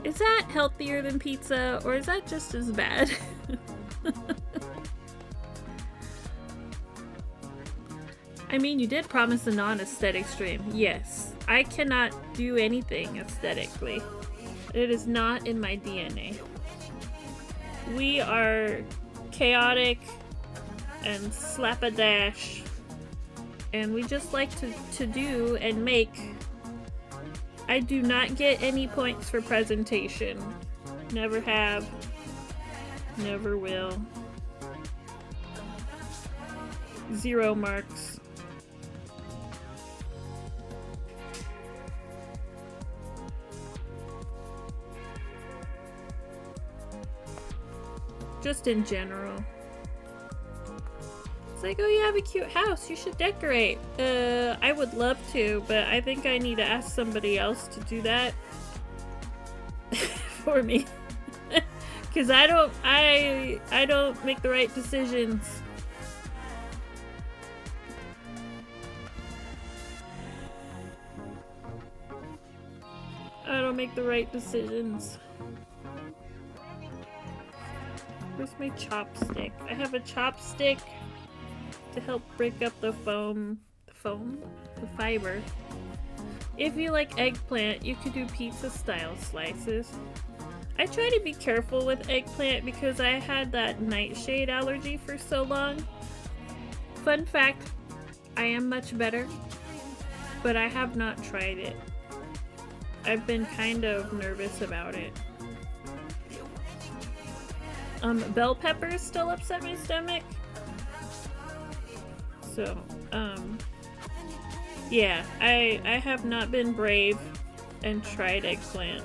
Is that healthier than pizza, or is that just as bad? I mean, you did promise a non-aesthetic stream. Yes, I cannot do anything aesthetically. It is not in my DNA. We are chaotic and slap-a-dash, and we just like to do and make. I do not get any points for presentation. Never have. Never will. 0 marks. Just in general. Like, oh, you have a cute house, you should decorate. I would love to, but I think I need to ask somebody else to do that for me. Because I don't make the right decisions. I don't make the right decisions. Where's my chopstick? I have a chopstick to help break up the fiber. If you like eggplant, you could do pizza style slices. I try to be careful with eggplant because I had that nightshade allergy for so long. Fun fact, I am much better, but I have not tried it. I've been kind of nervous about it. Bell peppers still upset my stomach. So, yeah, I have not been brave and tried eggplant.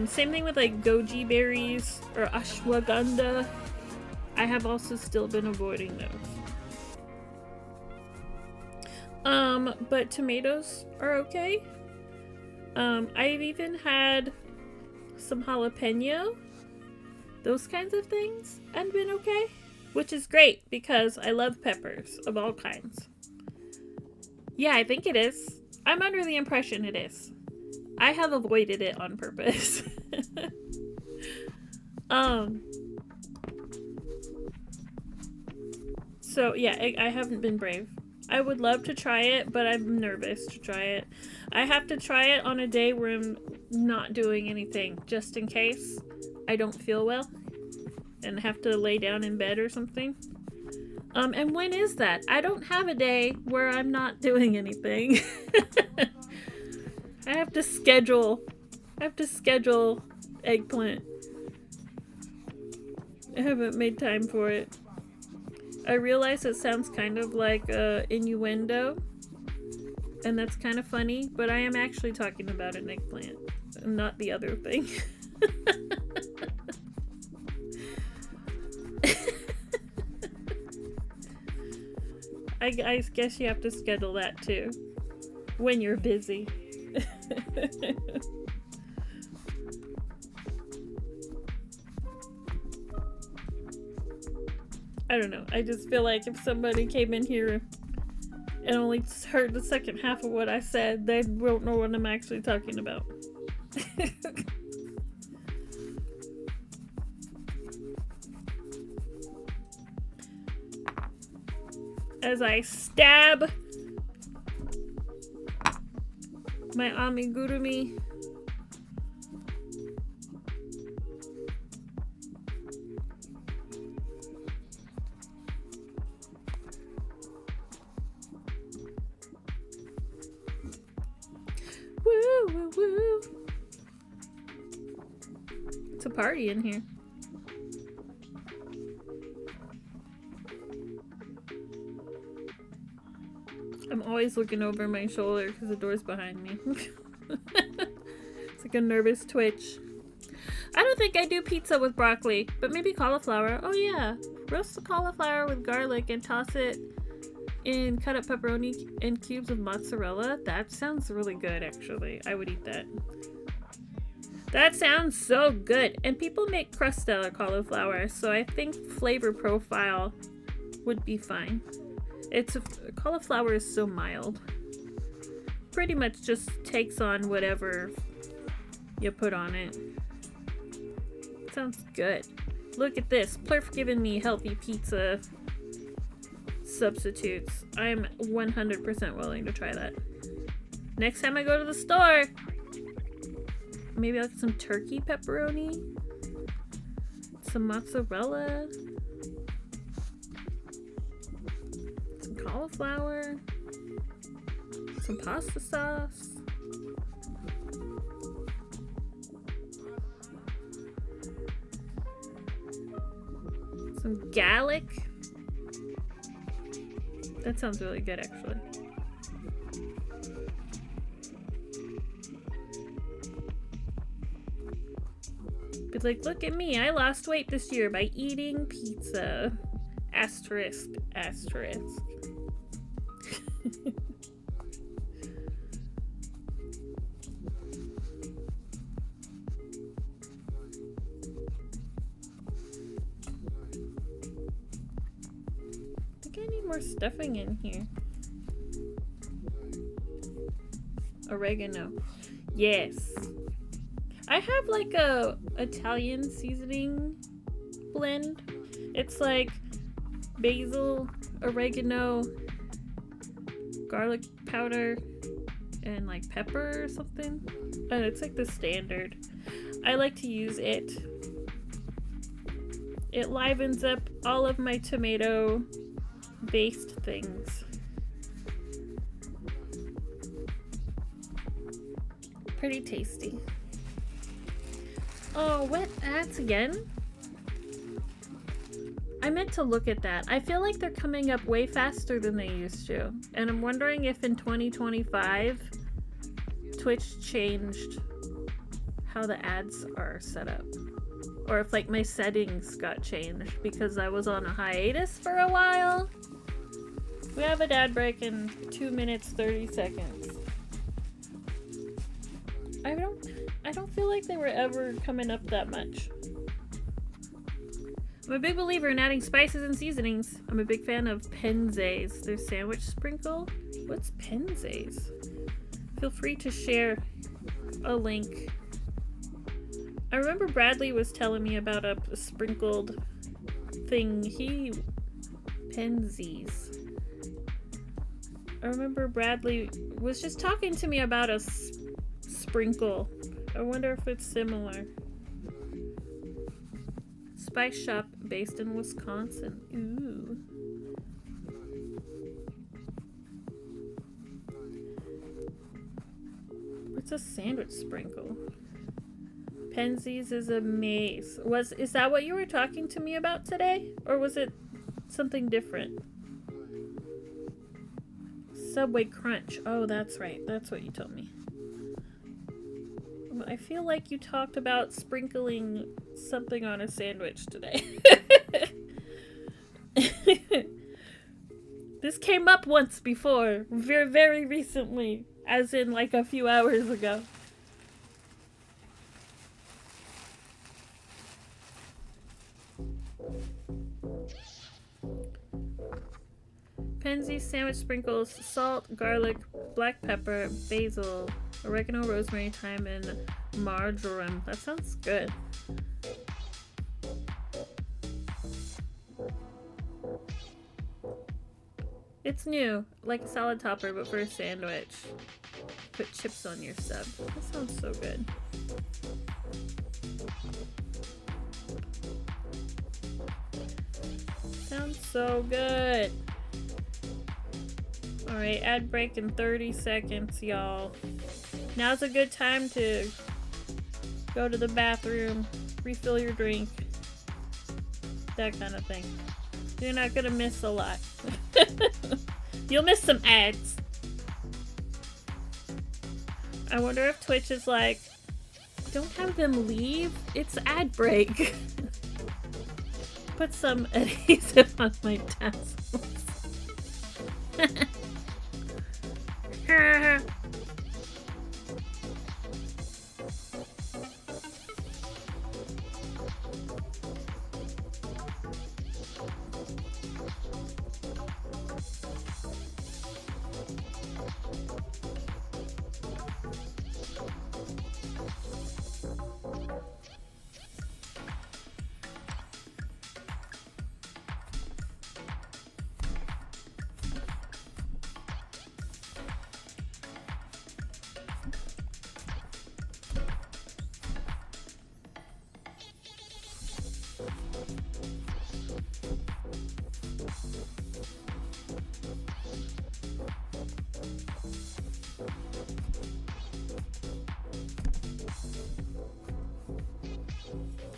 Same thing with like goji berries or ashwagandha. I have also still been avoiding those. But tomatoes are okay. I've even had some jalapeno, those kinds of things, and been okay, which is great because I love peppers of all kinds. Yeah, I think it is. I'm under the impression it is. I have avoided it on purpose. So yeah, I haven't been brave. I would love to try it, but I'm nervous to try it. I have to try it on a day where I'm not doing anything, just in case I don't feel well and have to lay down in bed or something. And when is that? I don't have a day where I'm not doing anything. I have to schedule eggplant. I haven't made time for it. I realize it sounds kind of like innuendo, and that's kind of funny, but I am actually talking about an eggplant, and not the other thing. I guess you have to schedule that too. When you're busy. I don't know. I just feel like if somebody came in here and only heard the second half of what I said, they won't know what I'm actually talking about. As I stab my Amigurumi. Woo, woo, woo. It's a party in here. I'm always looking over my shoulder because the door's behind me. It's like a nervous twitch. I don't think I do pizza with broccoli, but maybe cauliflower. Oh yeah. Roast the cauliflower with garlic and toss it in cut up pepperoni and cubes of mozzarella. That sounds really good, actually. I would eat that. That sounds so good. And people make crust style cauliflower, so I think flavor profile would be fine. Cauliflower is so mild. Pretty much just takes on whatever you put on it. Sounds good. Look at this. Plurf giving me healthy pizza substitutes. I'm 100% willing to try that. Next time I go to the store, maybe I'll get some turkey pepperoni, some mozzarella, some cauliflower, some pasta sauce, some garlic. That sounds really good, actually. But like, look at me, I lost weight this year by eating pizza. Asterisk, asterisk. I think I need more stuffing in here. Oregano. Yes. I have like a Italian seasoning blend. It's like basil, oregano, garlic powder, and like pepper or something. And it's like the standard. I like to use it. It livens up all of my tomato based things. Pretty tasty. Oh, what ads again? I meant to look at that. I feel like they're coming up way faster than they used to. And I'm wondering if in 2025 Twitch changed how the ads are set up. Or if like my settings got changed because I was on a hiatus for a while. We have an ad break in 2 minutes 30 seconds. I don't feel like they were ever coming up that much. I'm a big believer in adding spices and seasonings. I'm a big fan of Penze's, their sandwich sprinkle. What's Penze's? Feel free to share a link. I remember Bradley was telling me about a sprinkled thing. Penze's. I remember Bradley was just talking to me about a sprinkle. I wonder if it's similar. Spice shop based in Wisconsin. Ooh. What's a sandwich sprinkle? Penze's is a maze. Is that what you were talking to me about today? Or was it something different? Subway Crunch. Oh, that's right. That's what you told me. I feel like you talked about sprinkling something on a sandwich today. This came up once before, very, very recently, as in like a few hours ago. Pansy sandwich sprinkles, salt, garlic, black pepper, basil, oregano, rosemary, thyme, and marjoram. That sounds good. It's new, like a salad topper, but for a sandwich. Put chips on your sub. That sounds so good. Sounds so good. Alright, ad break in 30 seconds, y'all. Now's a good time to go to the bathroom, refill your drink, that kind of thing. You're not gonna miss a lot. You'll miss some ads. I wonder if Twitch is like, don't have them leave, it's ad break. Put some adhesive on my tassels.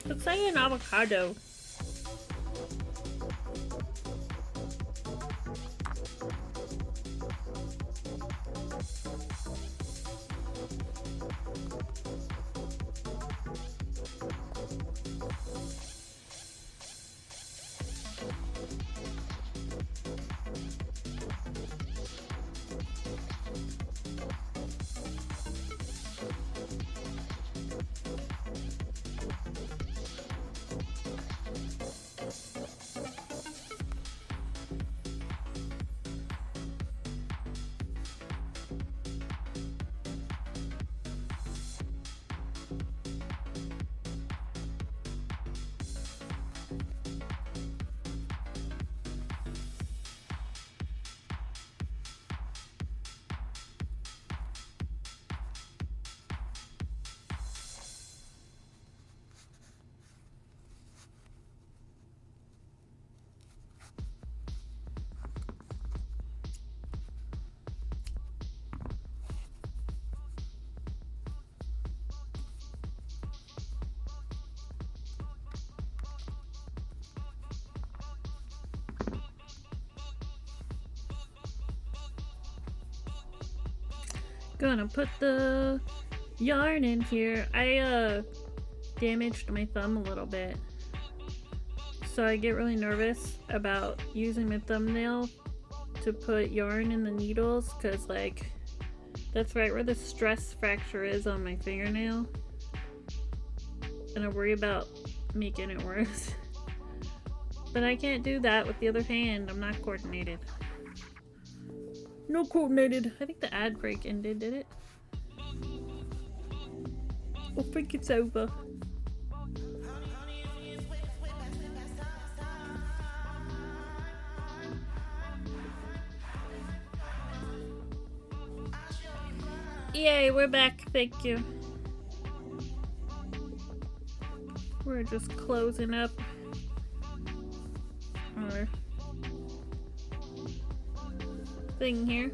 Looks like an avocado. Gonna put the yarn in here. I damaged my thumb a little bit, so I get really nervous about using my thumbnail to put yarn in the needles, because like that's right where the stress fracture is on my fingernail, and I worry about making it worse. But I can't do that with the other hand. I'm not coordinated. No coordinated. I think the ad break ended, did it? I think it's over. Yay, we're back. Thank you. We're just closing up our thing here.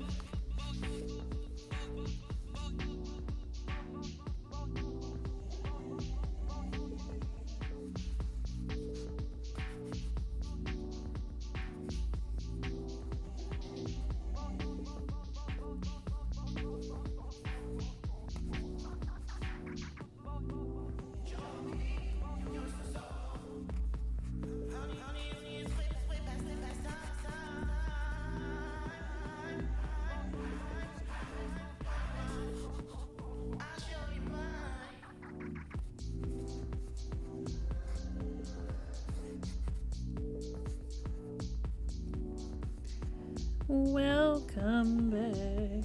Welcome back.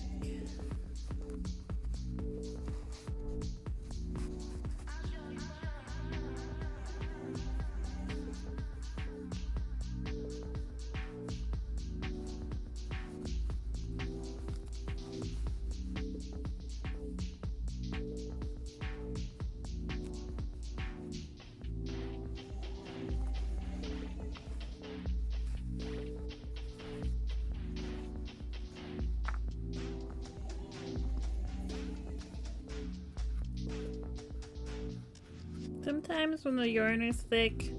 Sometimes when the yarn is thick,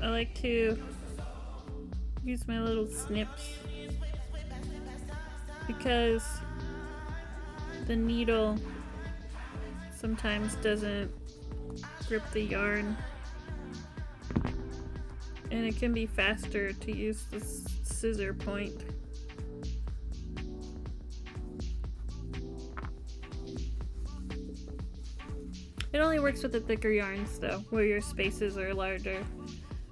I like to use my little snips because the needle sometimes doesn't grip the yarn, and it can be faster to use the scissor point. It only works with the thicker yarns though, where your spaces are larger.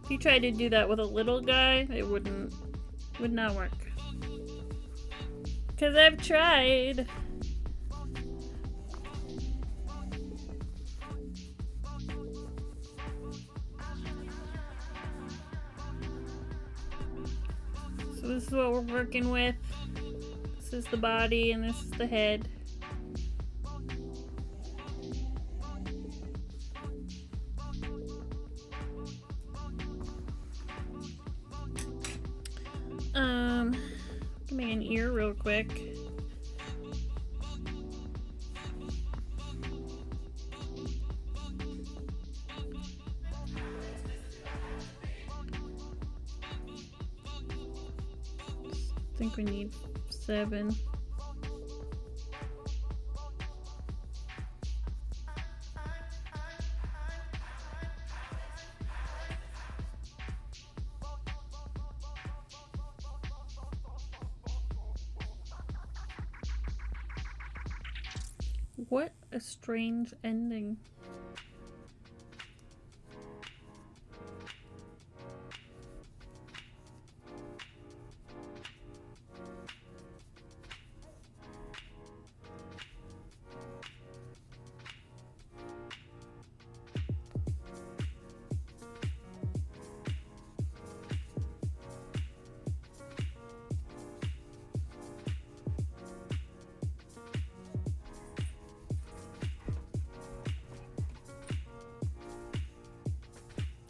If you try to do that with a little guy, it would not work. 'Cause I've tried. So this is what we're working with. This is the body and this is the head. Make an ear real quick. I think we need 7. What a strange ending.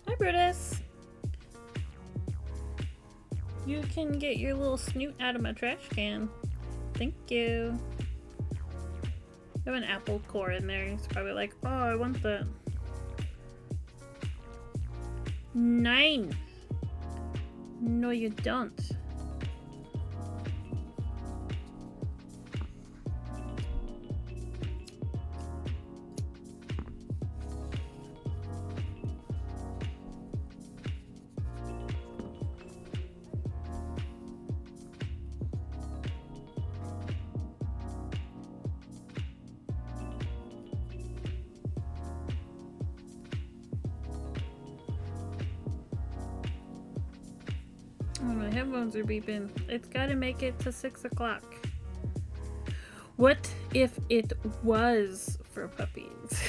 Hi, Brutus. You can get your little snoot out of my trash can. Thank you. I have an apple core in there. He's probably like, oh, I want that. 9. No, you don't. Oh, my headphones are beeping. It's gotta make it to 6 o'clock. What if it was for puppies?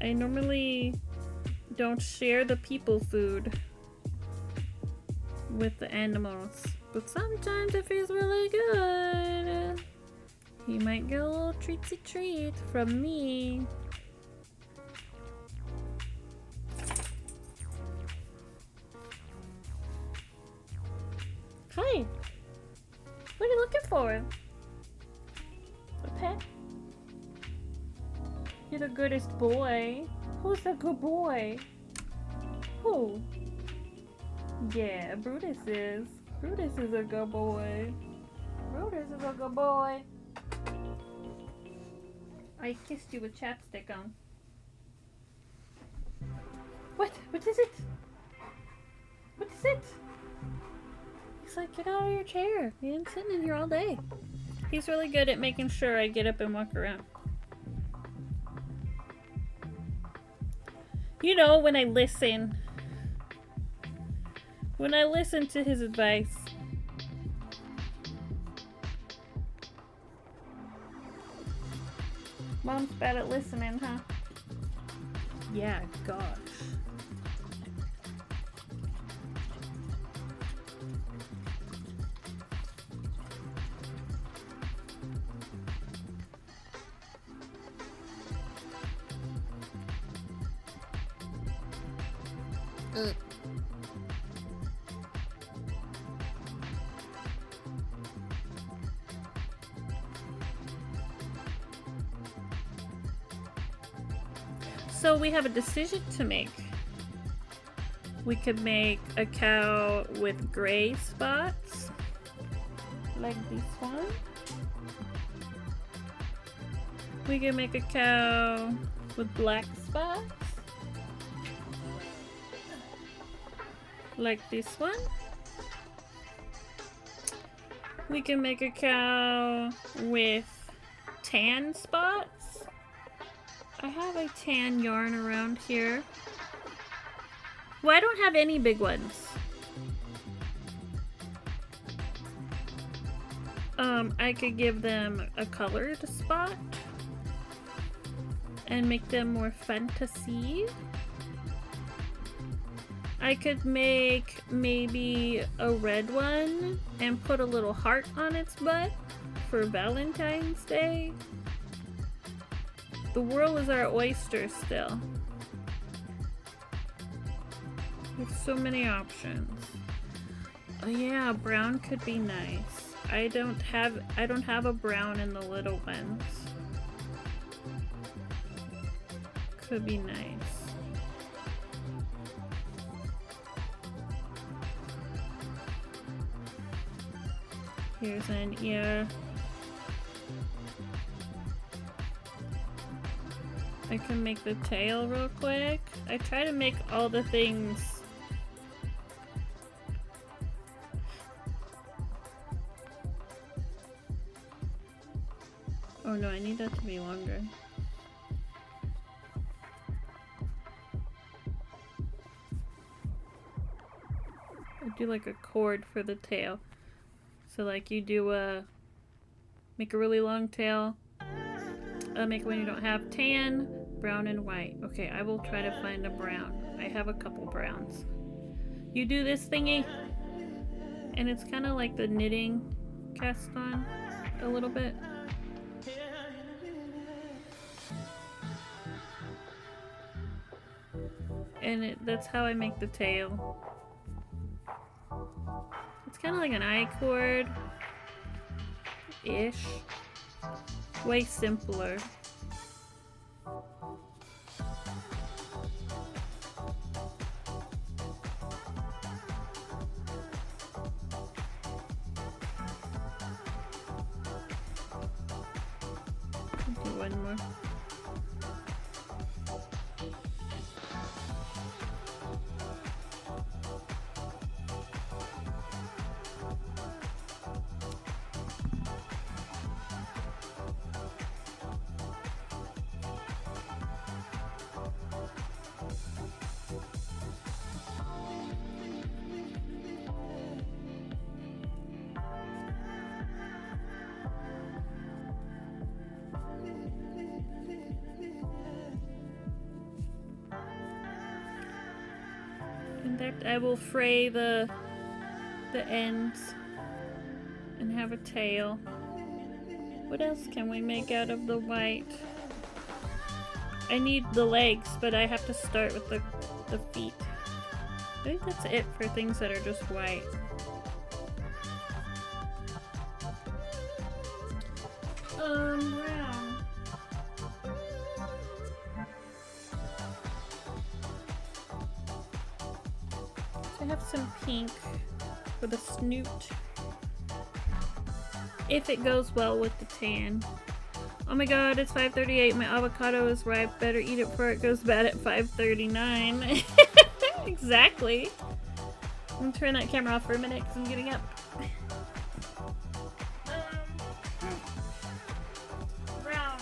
I normally don't share the people food with the animals, but sometimes it feels really good. He might get a little treatsy treat from me. Hi. What are you looking for? A pet? You're the goodest boy. Who's the good boy? Who? Yeah, Brutus is. Brutus is a good boy. Brutus is a good boy. I kissed you with chapstick on. What? What is it? What is it? He's like, get out of your chair. You've been sitting in here all day. He's really good at making sure I get up and walk around. You know, when I listen to his advice, Mom's bad at listening, huh? Yeah, gosh. So we have a decision to make. We could make a cow with gray spots, like this one. We can make a cow with black spots, like this one. We can make a cow with tan spots. I have a tan yarn around here. Well, I don't have any big ones. I could give them a colored spot and make them more fun to see. I could make maybe a red one and put a little heart on its butt for Valentine's Day. The world is our oyster still. There's so many options. Oh yeah, brown could be nice. I don't have a brown in the little ones. Could be nice. Here's an ear. I can make the tail real quick. I try to make all the things. Oh no, I need that to be longer. I do like a cord for the tail. So like you do make a really long tail. Make it when you don't have tan, brown, and white. Okay, I will try to find a brown. I have a couple browns. You do this thingy, and it's kind of like the knitting cast on a little bit. And that's how I make the tail. It's kind of like an I-cord-ish. Way simpler. I'll do one more. In fact, I will fray the ends and have a tail. What else can we make out of the white? I need the legs, but I have to start with the feet. I think that's it for things that are just white. Brown. So I have some pink for the snoot. If it goes well with the tan. Oh my god, it's 5:38. My avocado is ripe. Better eat it before it goes bad at 5:39. Exactly. I'm gonna turn that camera off for a minute because I'm getting up. Brown.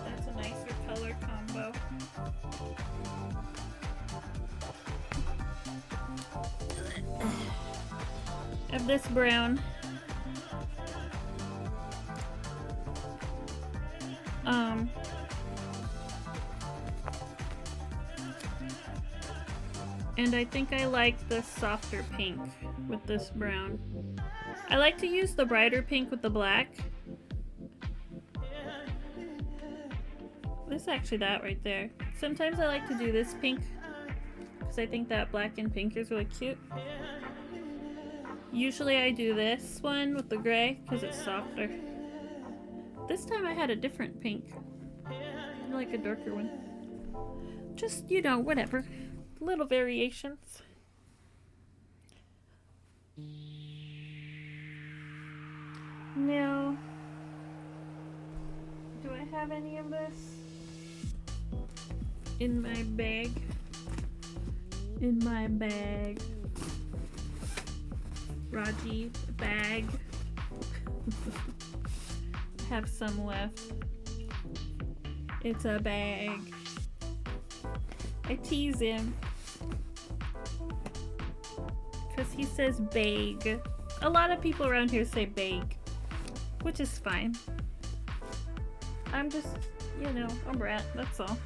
That's have this brown. And I think I like the softer pink with this brown. I like to use the brighter pink with the black. This is actually that right there. Sometimes I like to do this pink because I think that black and pink is really cute. Usually I do this one with the gray because it's softer. This time I had a different pink. I like a darker one. Just, you know, whatever. Little variations. Now, do I have any of this in my bag? In my bag. Raji, bag. I have some left. It's a bag. I tease him because he says bag. A lot of people around here say bag, which is fine. I'm just, you know, a brat, that's all.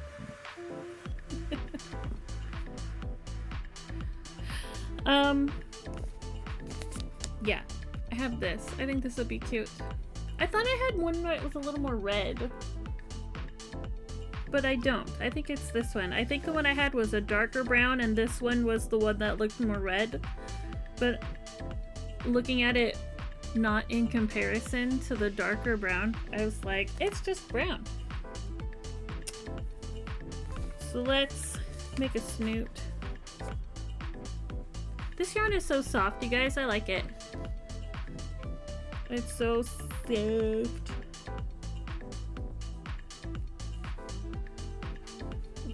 Yeah, I have this. I think this would be cute. I thought I had one that was a little more red, but I don't. I think it's this one. I think the one I had was a darker brown and this one was the one that looked more red. But looking at it not in comparison to the darker brown, I was like, it's just brown. So let's make a snoot. This yarn is so soft, you guys. I like it. It's so soft. Is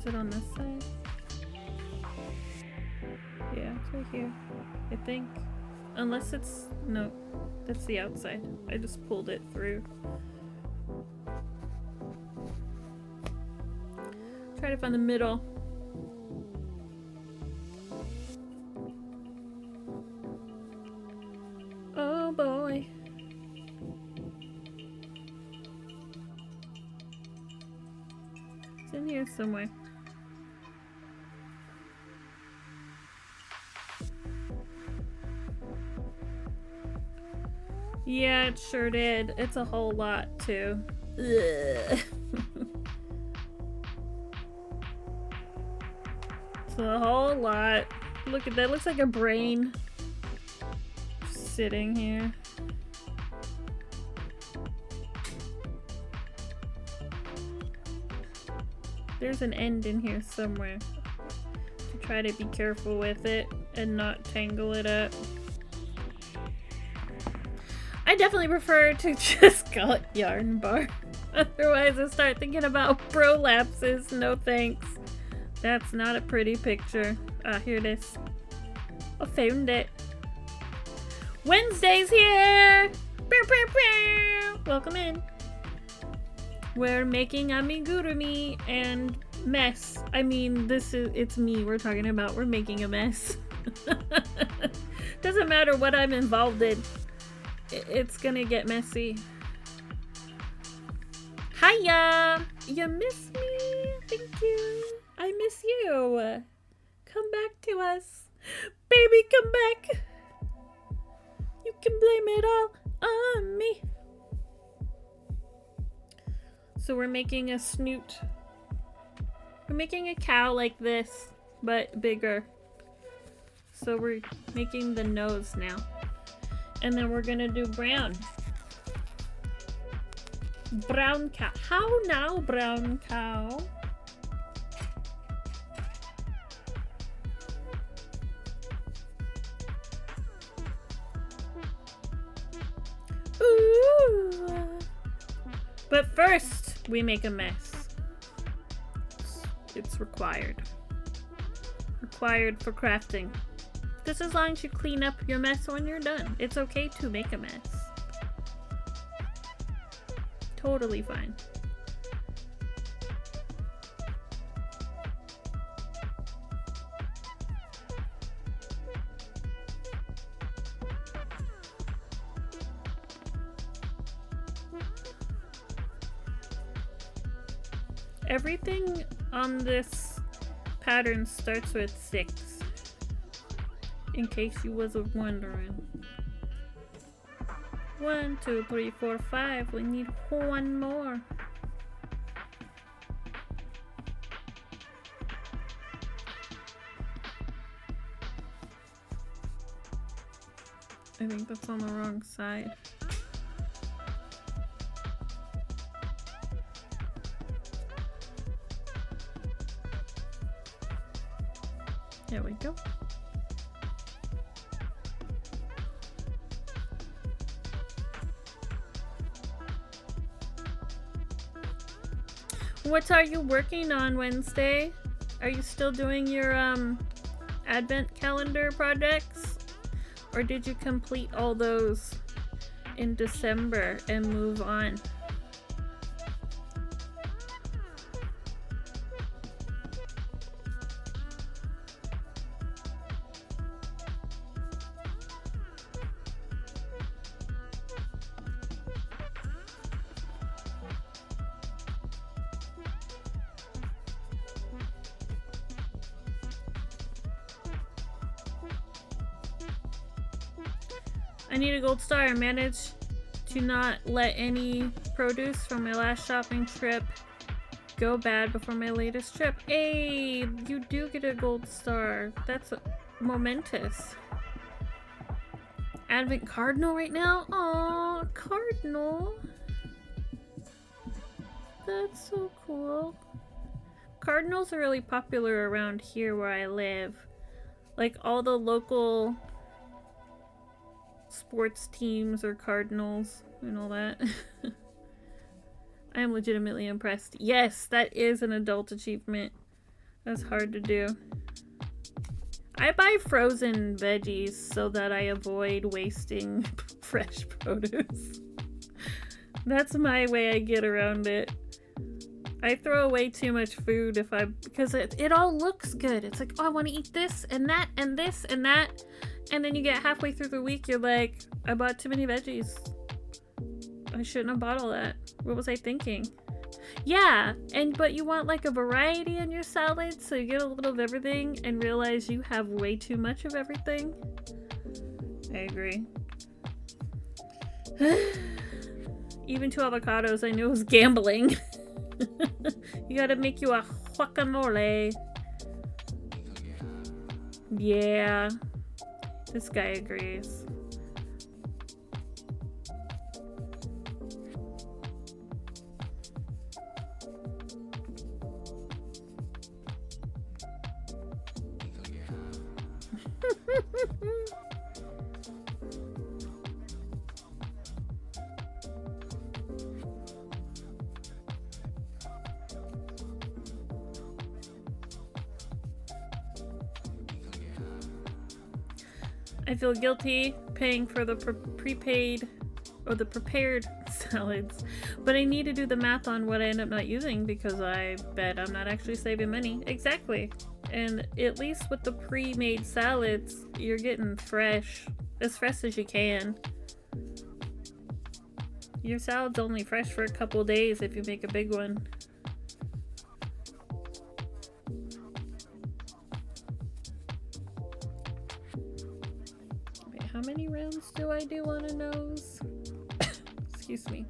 it on this side? Yeah, it's right here. I think. Unless it's... No, that's the outside. I just pulled it through. Try to find the middle. Oh boy. It's in here somewhere. Yeah, it sure did. It's a whole lot too. Ugh. It's a whole lot. Look at that. Looks like a brain sitting here. There's an end in here somewhere. To try to be careful with it and not tangle it up. I definitely prefer to just call it yarn bar. Otherwise I start thinking about prolapses. No thanks. That's not a pretty picture. Ah, here it is. I found it. Wednesday's here! Welcome in. We're making amigurumi and mess. I mean, it's me we're talking about. We're making a mess. Doesn't matter what I'm involved in. It's gonna get messy. Hiya! You miss me? Thank you. I miss you. Come back to us. Baby, come back. You can blame it all on me. So we're making a snoot. We're making a cow like this, but bigger. So we're making the nose now. And then we're gonna do brown. Brown cow. How now, brown cow? Ooh. But first, we make a mess. It's required. Required for crafting. Just as long as you clean up your mess when you're done. It's okay to make a mess. Totally fine. Everything on this pattern starts with 6. In case you was wondering. 1, 2, 3, 4, 5. We need one more. I think that's on the wrong side. There we go. What are you working on Wednesday? Are you still doing your advent calendar projects? Or did you complete all those in December and move on? I need a gold star. I managed to not let any produce from my last shopping trip go bad before my latest trip. Hey, you do get a gold star. That's momentous. Advent Cardinal right now? Aw, Cardinal. That's so cool. Cardinals are really popular around here where I live. Like all the local sports teams or Cardinals and all that. I am legitimately impressed. Yes, that is an adult achievement. That's hard to do. I buy frozen veggies so that I avoid wasting fresh produce. That's my way I get around it. I throw away too much food because it all looks good. It's like, oh, I want to eat this and that and this and that. And then you get halfway through the week, you're like, I bought too many veggies. I shouldn't have bought all that. What was I thinking? Yeah, but you want like a variety in your salad, so you get a little of everything and realize you have way too much of everything. I agree. Even 2 avocados, I knew it was gambling. You gotta make you a guacamole. Yeah. This guy agrees. I feel guilty paying for the prepaid or the prepared salads, but I need to do the math on what I end up not using because I bet I'm not actually saving money. Exactly. And at least with the pre-made salads, you're getting fresh, as fresh as you can. Your salad's only fresh for a couple days if you make a big one. How many rounds do I do on a nose? Excuse me.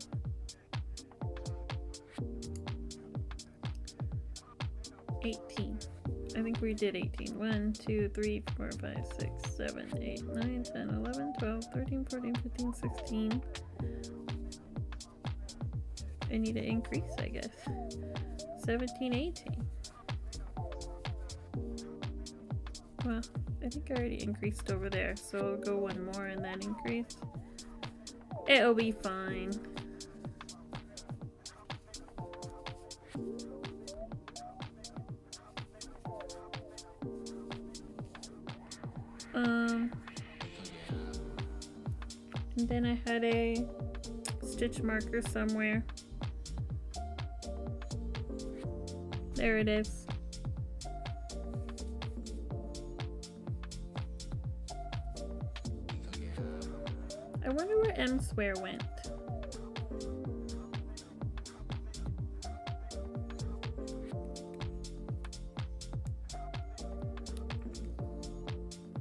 I think we did 18. 1, 2, 3, 4, 5, 6, 7, 8, 9, 10, 11, 12, 13, 14, 15, 16. I need to increase, I guess. 17, 18. Well, I think I already increased over there, so I'll go one more and then increase. It'll be fine. And then I had a stitch marker somewhere. There it is. I wonder where M square went.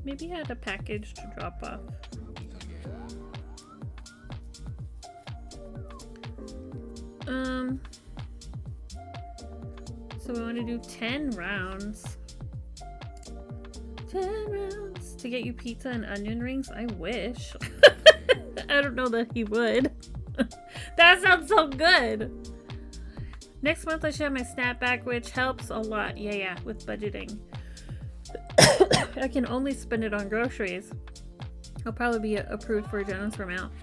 Maybe I had a package to drop off. So we want to do 10 rounds. 10 rounds to get you pizza and onion rings? I wish. I don't know that he would. That sounds so good. Next month I should have my snapback, which helps a lot. Yeah, with budgeting. I can only spend it on groceries. I'll probably be approved for a generous amount.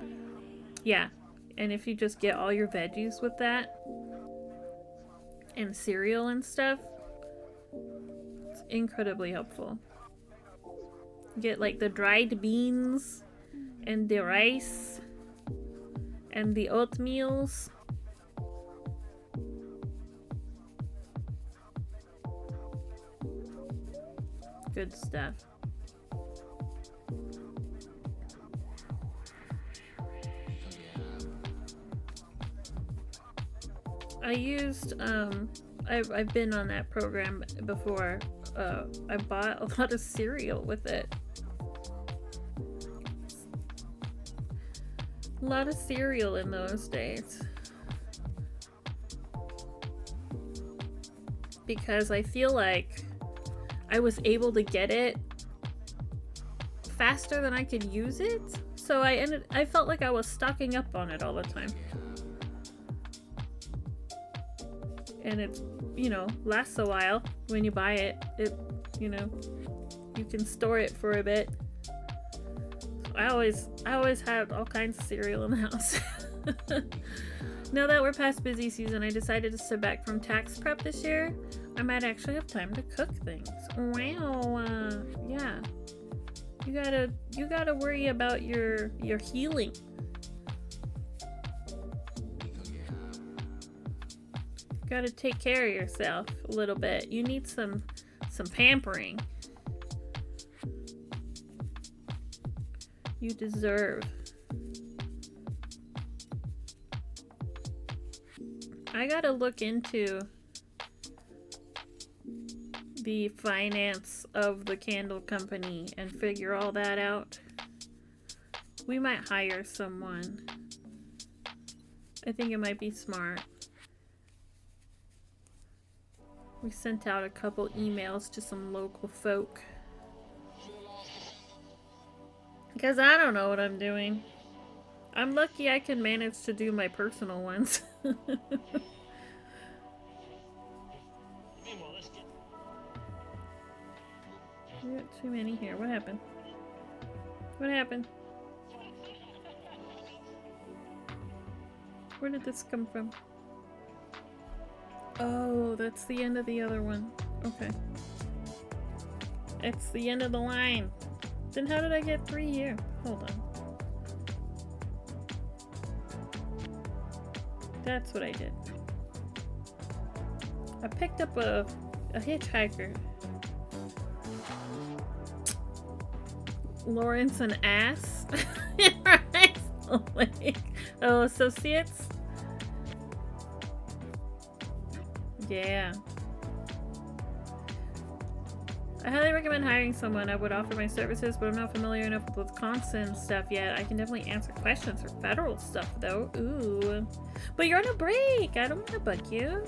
Yeah, and if you just get all your veggies with that, and cereal and stuff, it's incredibly helpful. Get like the dried beans and the rice and the oatmeals. Good stuff. I used I've been on that program before. I bought a lot of cereal with it. A lot of cereal in those days. Because I feel like I was able to get it faster than I could use it. So I felt like I was stocking up on it all the time. And it's, lasts a while when you buy it. You can store it for a bit. I always had all kinds of cereal in the house. Now that we're past busy season, I decided to sit back from tax prep this year. I might actually have time to cook things. Wow. Yeah. You gotta worry about your healing. Gotta take care of yourself a little bit. You need some pampering. You deserve. I gotta look into the finance of the candle company and figure all that out. We might hire someone. I think it might be smart. We sent out a couple emails to some local folk. Because I don't know what I'm doing. I'm lucky I can manage to do my personal ones. We got too many here. What happened? What happened? Where did this come from? Oh, that's the end of the other one. Okay. It's the end of the line. Then how did I get 3 here? Hold on. That's what I did. I picked up a hitchhiker. Lawrence and Ass. Oh, associates? Yeah. I highly recommend hiring someone. I would offer my services, but I'm not familiar enough with Wisconsin stuff yet. I can definitely answer questions for federal stuff, though. Ooh. But you're on a break. I don't want to bug you.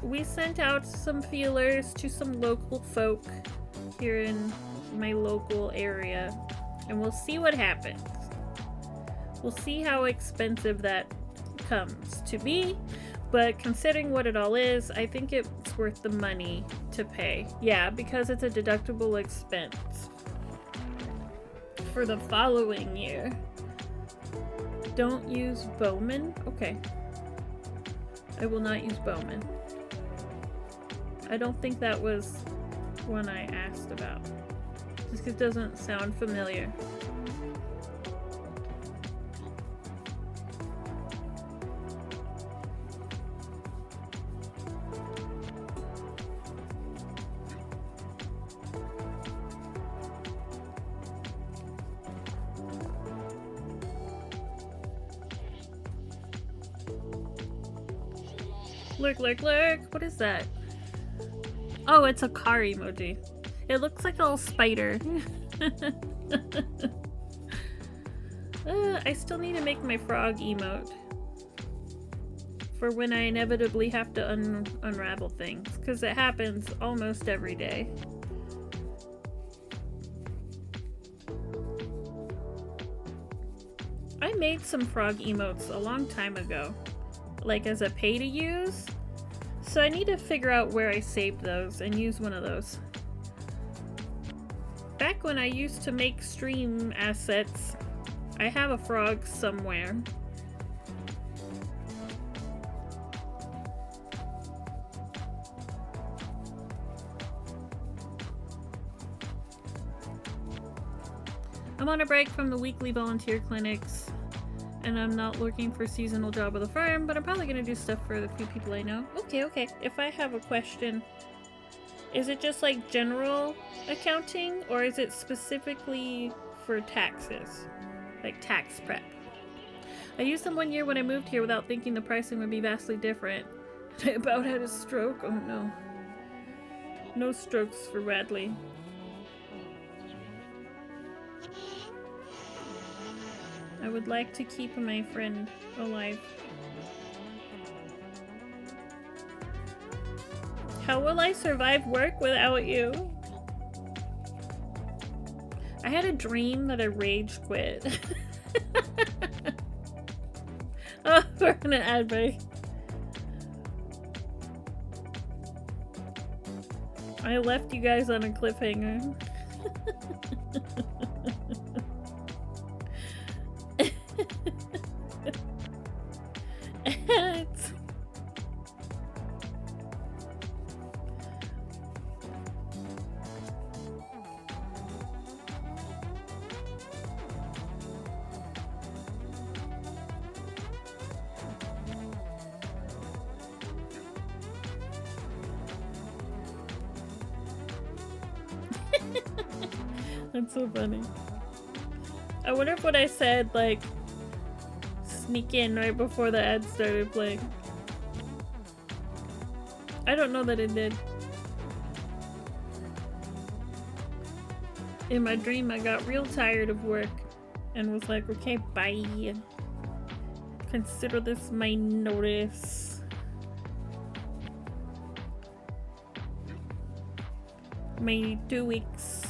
We sent out some feelers to some local folk here in my local area, and we'll see what happens. We'll see how expensive that comes to be, but considering what it all is, I think it's worth the money to pay. Yeah, because it's a deductible expense for the following year. Don't use Bowman? Okay. I will not use Bowman. I don't think that was one I asked about. Just because it doesn't sound familiar. Lurk, lurk, lurk. What is that? Oh, it's a car emoji. It looks like a little spider. I still need to make my frog emote for when I inevitably have to unravel things, because it happens almost every day. I made some frog emotes a long time ago, like as a pay to use, so I need to figure out where I saved those and use one of those. Back when I used to make stream assets, I have a frog somewhere. I'm on a break from the weekly volunteer clinics, and I'm not looking for a seasonal job with a firm, but I'm probably gonna do stuff for the few people I know. Okay. If I have a question, is it just like general accounting, or is it specifically for taxes? Like tax prep? I used them one year when I moved here without thinking the pricing would be vastly different. I about had a stroke. Oh no. No strokes for Radley. I would like to keep my friend alive. How will I survive work without you? I had a dream that I rage quit. Oh, we're in an ad break. I left you guys on a cliffhanger. That's so funny. I wonder if what I said, like, sneak in right before the ad started playing. I don't know that it did. In my dream, I got real tired of work and was like, okay, bye. Consider this my notice. Maybe 2 weeks.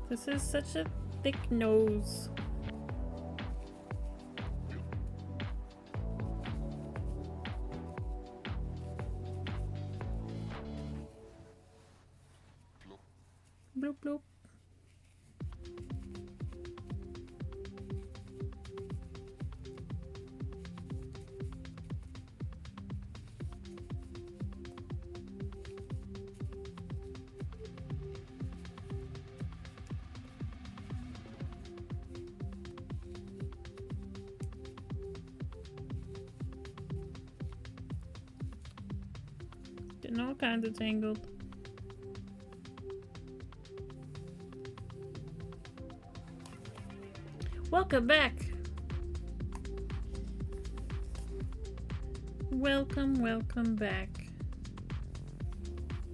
This is such a thick nose. Bloop bloop. Getting all kinds of tangled. Welcome back. Welcome back.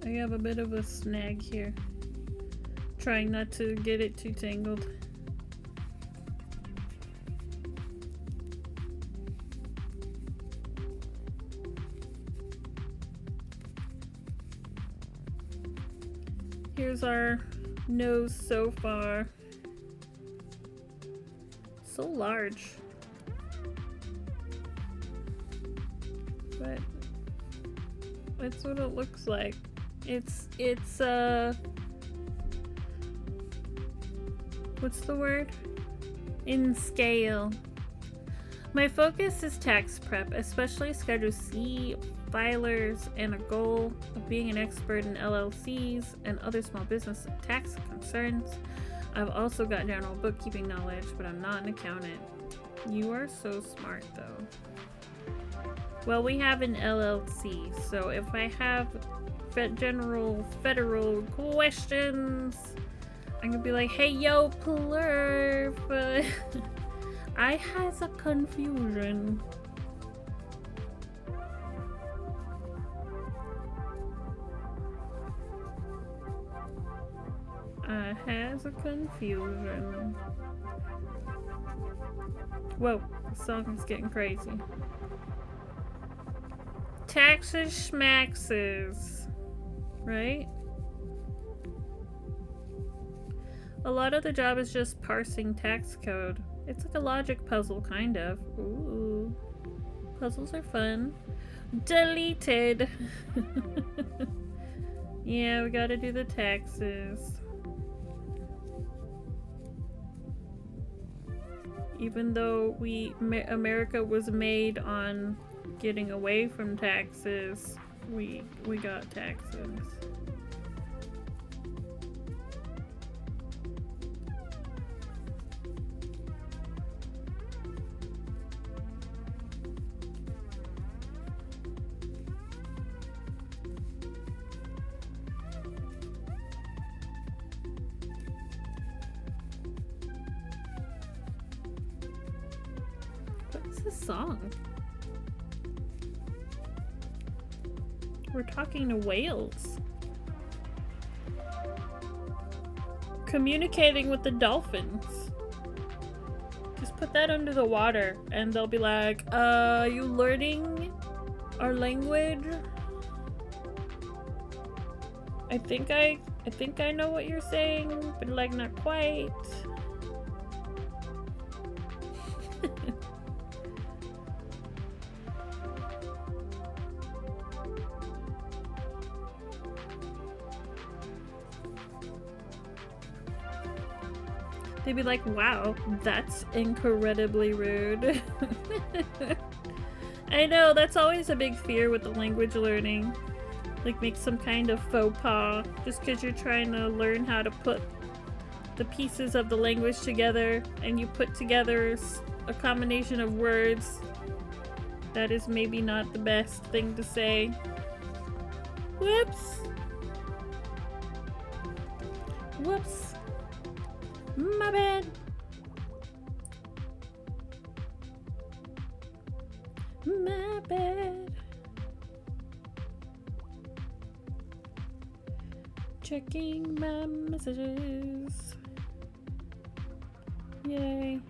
I have a bit of a snag here. Trying not to get it too tangled. Here's our nose so far. So large. But that's what it looks like. It's what's the word? In scale. My focus is tax prep, especially Schedule C filers, and a goal of being an expert in LLCs and other small business tax concerns. I've also got general bookkeeping knowledge, but I'm not an accountant. You are so smart, though. Well, we have an LLC, so if I have general federal questions, I'm gonna be like, hey, yo, plurf. I has a confusion. I has a confusion. Whoa, the song is getting crazy. Taxes schmaxes, right? A lot of the job is just parsing tax code. It's like a logic puzzle, kind of. Ooh. Puzzles are fun. Deleted! Yeah, we gotta do the taxes. Even though America was made on getting away from taxes, we got taxes. What's this song? We're talking to whales. Communicating with the dolphins. Just put that under the water and they'll be like, you learning our language? I think I know what you're saying, but like not quite. They'd be like, wow, that's incredibly rude. I know, that's always a big fear with the language learning. Like, make some kind of faux pas just because you're trying to learn how to put the pieces of the language together and you put together a combination of words that is maybe not the best thing to say. Whoops. Whoops. My bad. My bad. Checking my messages. Yay.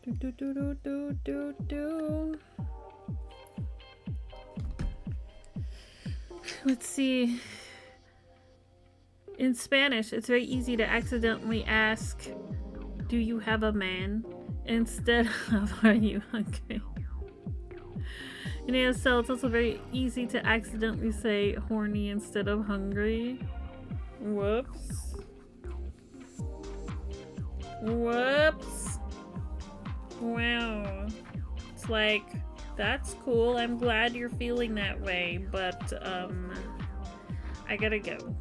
Do do do do do do. Let's see. In Spanish, it's very easy to accidentally ask, do you have a man? Instead of, are you hungry? In ASL, it's also very easy to accidentally say horny instead of hungry. Whoops. Whoops. Wow. It's like, that's cool. I'm glad you're feeling that way, but I gotta go.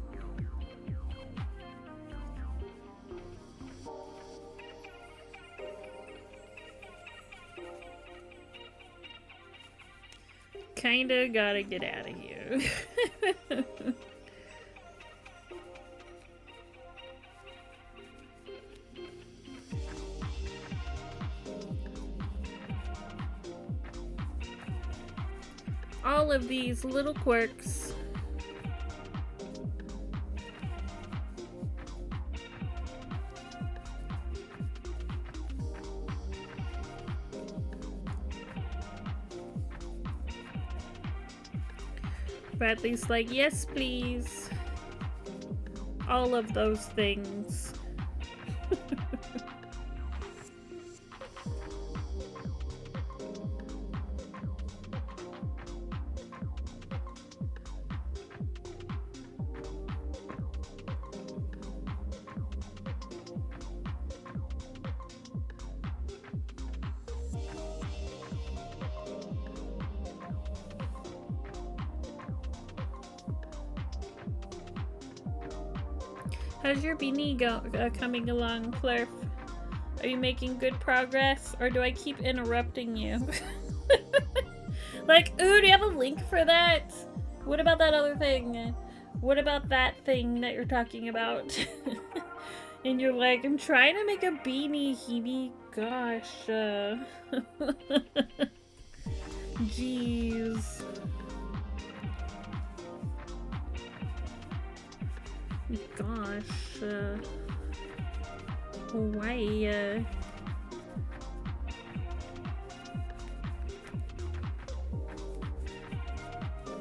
Kinda gotta get out of here. All of these little quirks. Bradley's like, yes, please. All of those things. How's your beanie coming along, Flurf? Are you making good progress, or do I keep interrupting you? Like, ooh, do you have a link for that? What about that other thing? What about that thing that you're talking about? And you're like, I'm trying to make a beanie, Hebe. Gosh. Jeez. Gosh. Why?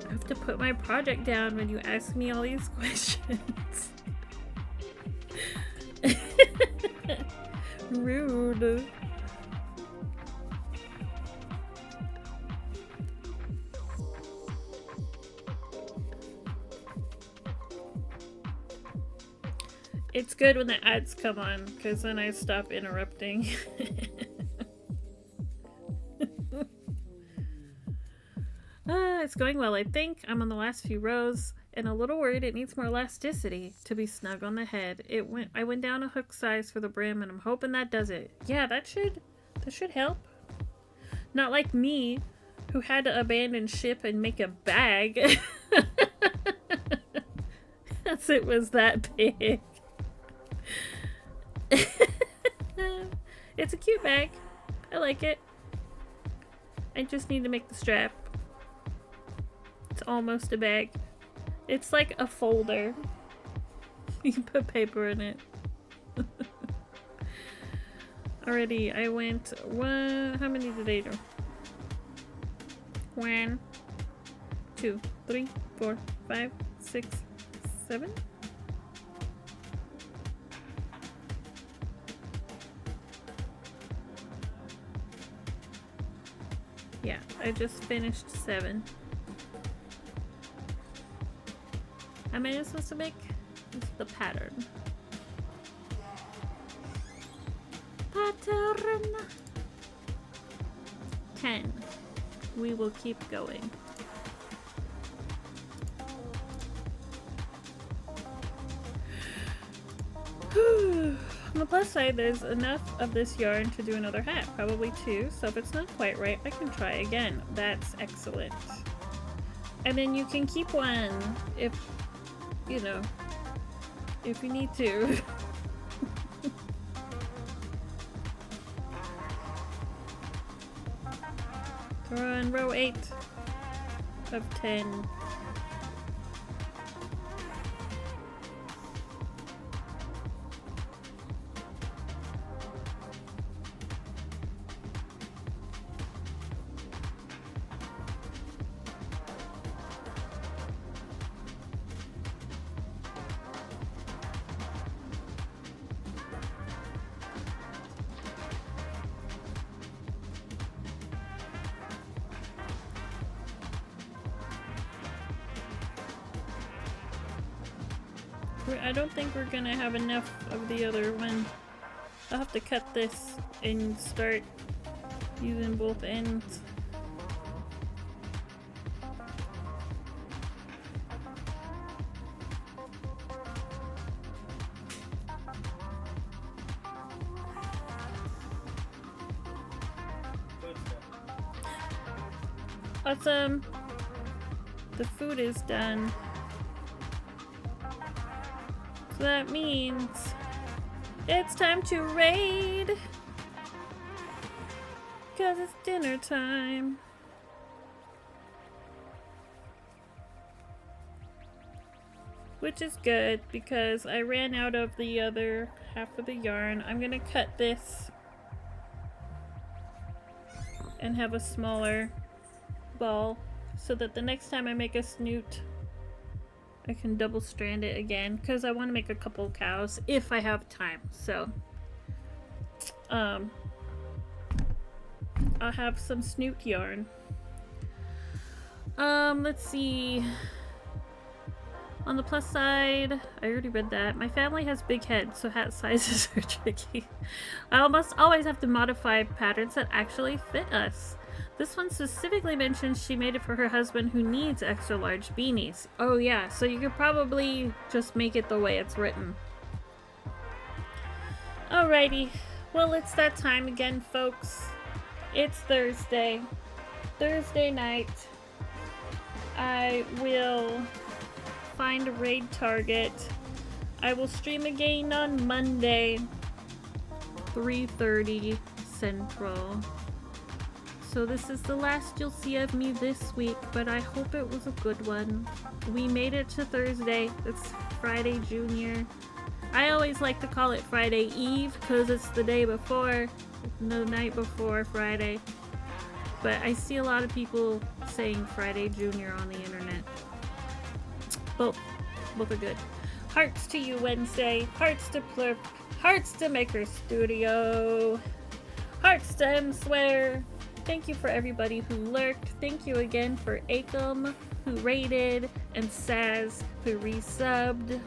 I have to put my project down when you ask me all these questions. Rude. It's good when the ads come on, because then I stop interrupting. It's going well, I think. I'm on the last few rows, and a little worried it needs more elasticity to be snug on the head. I went down a hook size for the brim, and I'm hoping that does it. Yeah, that should help. Not like me, who had to abandon ship and make a bag. As it was that big. It's a cute bag. I like it. I just need to make the strap. It's almost a bag. It's like a folder. You can put paper in it. Already, I went how many did I do? 1, 2, 3, 4, 5, 6, 7. Yeah, I just finished 7. How many am I supposed to make? It's the pattern. Pattern. 10. We will keep going. On the plus side, there's enough of this yarn to do another hat, probably 2, so if it's not quite right, I can try again. That's excellent. And then you can keep one if, you know, if you need to. We're on row 8 of 10. I don't think we're gonna have enough of the other one. I'll have to cut this and start using both ends. Awesome. The food is done. So that means it's time to raid. 'Cause it's dinner time. Which is good because I ran out of the other half of the yarn. I'm gonna cut this and have a smaller ball so that the next time I make a snoot I can double strand it again because I want to make a couple cows if I have time. So I'll have some snoot yarn. Let's see. On the plus side, I already read that. My family has big heads, so hat sizes are tricky. I almost always have to modify patterns that actually fit us. This one specifically mentions she made it for her husband who needs extra large beanies. Oh yeah, so you could probably just make it the way it's written. Alrighty, well it's that time again, folks. It's Thursday. Thursday night. I will find a raid target. I will stream again on Monday, 3:30 Central. So this is the last you'll see of me this week, but I hope it was a good one. We made it to Thursday. It's Friday Junior. I always like to call it Friday Eve because it's the day before, the night before Friday. But I see a lot of people saying Friday Junior on the internet. Both are good. Hearts to you Wednesday. Hearts to Plurp. Hearts to Maker Studio. Hearts to M Swear. Thank you for everybody who lurked. Thank you again for Acom, who raided, and Saz, who resubbed.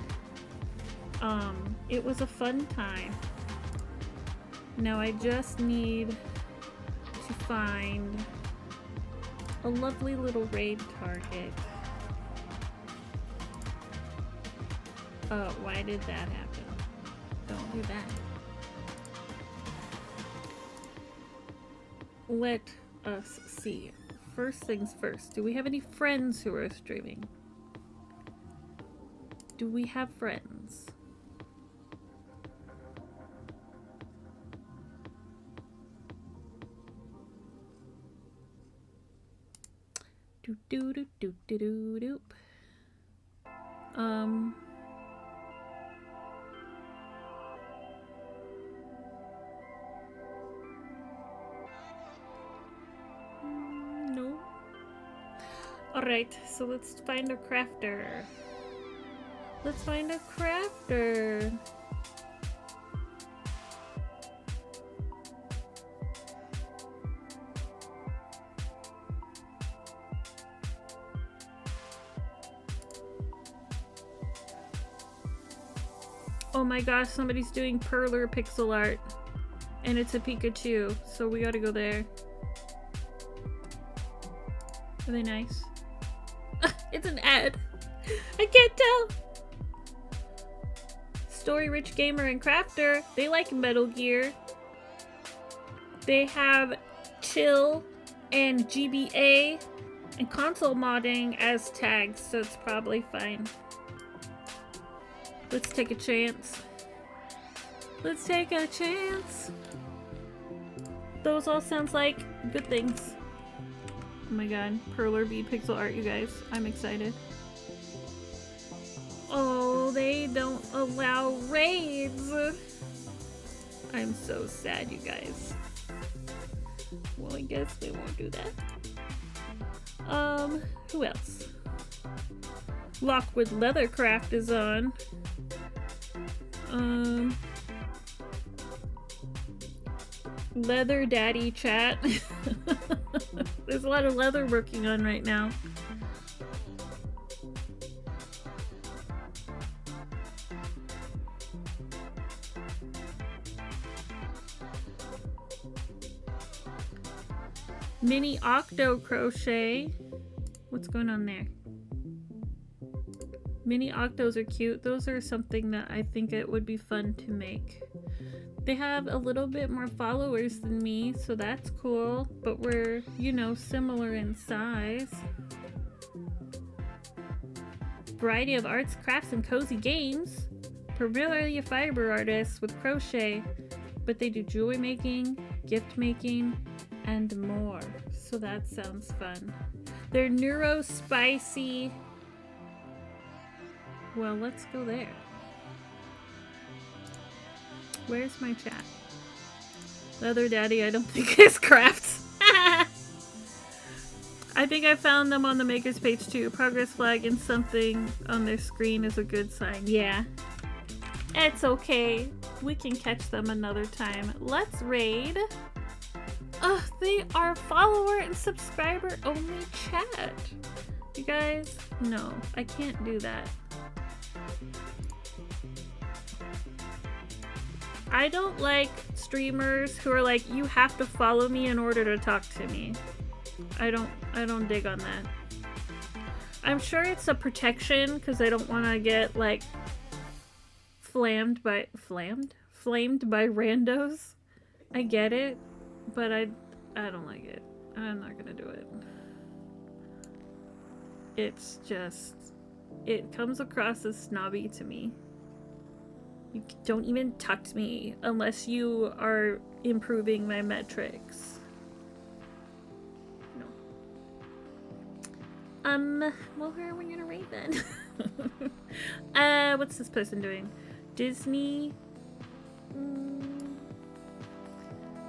It was a fun time. Now I just need to find a lovely little raid target. Oh, why did that happen? Don't do that. Let us see. First things first. Do we have any friends who are streaming? Do we have friends? Do do do do do do do. No. Alright, so let's find a crafter. Let's find a crafter. Oh my gosh, somebody's doing perler pixel art. And it's a Pikachu, so we gotta go there. Are they nice? It's an ad. I can't tell. Story Rich Gamer and Crafter, they like Metal Gear. They have Chill and GBA and console modding as tags, so it's probably fine. Let's take a chance. Let's take a chance. Those all sounds like good things. Oh my god, Perler bead pixel art, you guys. I'm excited. Oh, they don't allow raids. I'm so sad, you guys. Well, I guess they won't do that. Who else? Lockwood Leathercraft is on. Leather Daddy chat. There's a lot of leather working on right now. Mini Octo Crochet. What's going on there? Mini Octos are cute. Those are something that I think it would be fun to make. They have a little bit more followers than me, so that's cool. But we're, you know, similar in size. Variety of arts, crafts, and cozy games. Primarily a fiber artist with crochet, but they do jewelry making, gift making, and more. So that sounds fun. They're neuro spicy. Well, let's go there. Where's my chat? Leather Daddy, I don't think his crafts. I think I found them on the maker's page too. Progress flag and something on their screen is a good sign. Yeah. It's okay. We can catch them another time. Let's raid. Ugh, they are follower and subscriber only chat. You guys, no, I can't do that. I don't like streamers who are like, you have to follow me in order to talk to me. I don't dig on that. I'm sure it's a protection because I don't want to get like flamed by randos. I get it, but I don't like it. I'm not gonna do it. It's just It comes across as snobby to me. You don't even tuck me unless you are improving my metrics. No. Well, where are we gonna rate then? What's this person doing? Disney?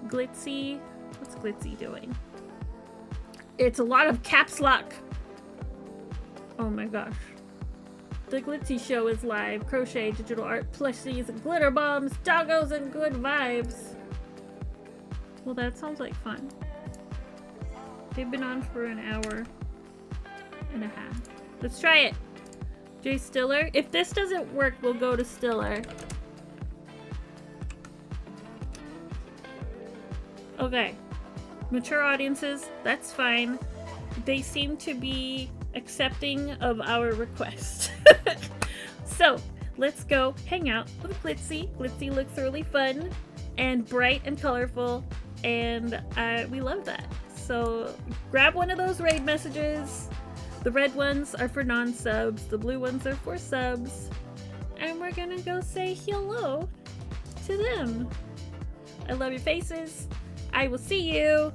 Glitzy? What's Glitzy doing? It's a lot of caps lock. Oh my gosh. The Glitzy show is live. Crochet, digital art, plushies, glitter bombs, doggos, and good vibes. Well, that sounds like fun. They've been on for an hour and a half. Let's try it. Jay Stiller. If this doesn't work, we'll go to Stiller. Okay. Mature audiences, that's fine. They seem to be accepting of our request. So, let's go hang out with Glitzy. Glitzy looks really fun and bright and colorful, and we love that. So, grab one of those raid messages. The red ones are for non-subs, the blue ones are for subs, and we're gonna go say hello to them. I love your faces. I will see you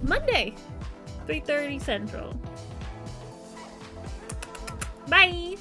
Monday, 3:30 Central. Bye!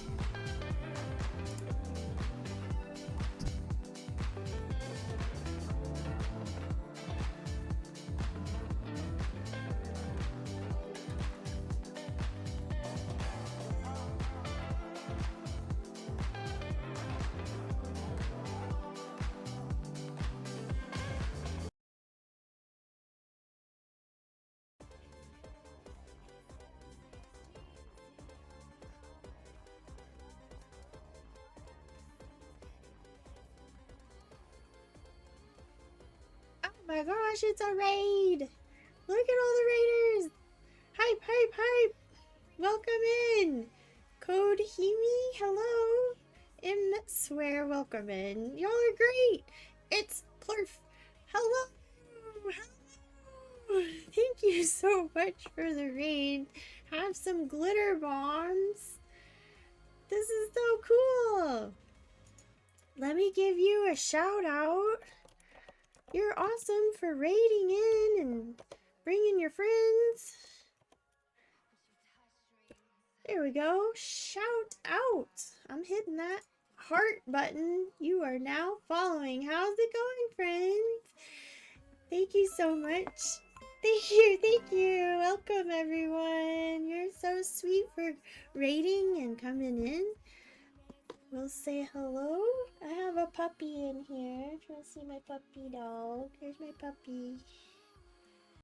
Oh my gosh, it's a raid! Look at all the raiders! Hype, hype, hype! Welcome in! Code Himi, hello! M Swear, welcome in. Y'all are great! It's Plurf! Hello! Hello! Thank you so much for the raid. Have some glitter bombs. This is so cool! Let me give you a shout out. You're awesome for raiding in and bringing your friends. There we go. Shout out. I'm hitting that heart button. You are now following. How's it going, friends? Thank you so much. Thank you. Thank you. Welcome, everyone. You're so sweet for raiding and coming in. We'll say hello. I have a puppy in here. Do you want to see my puppy dog? Here's my puppy.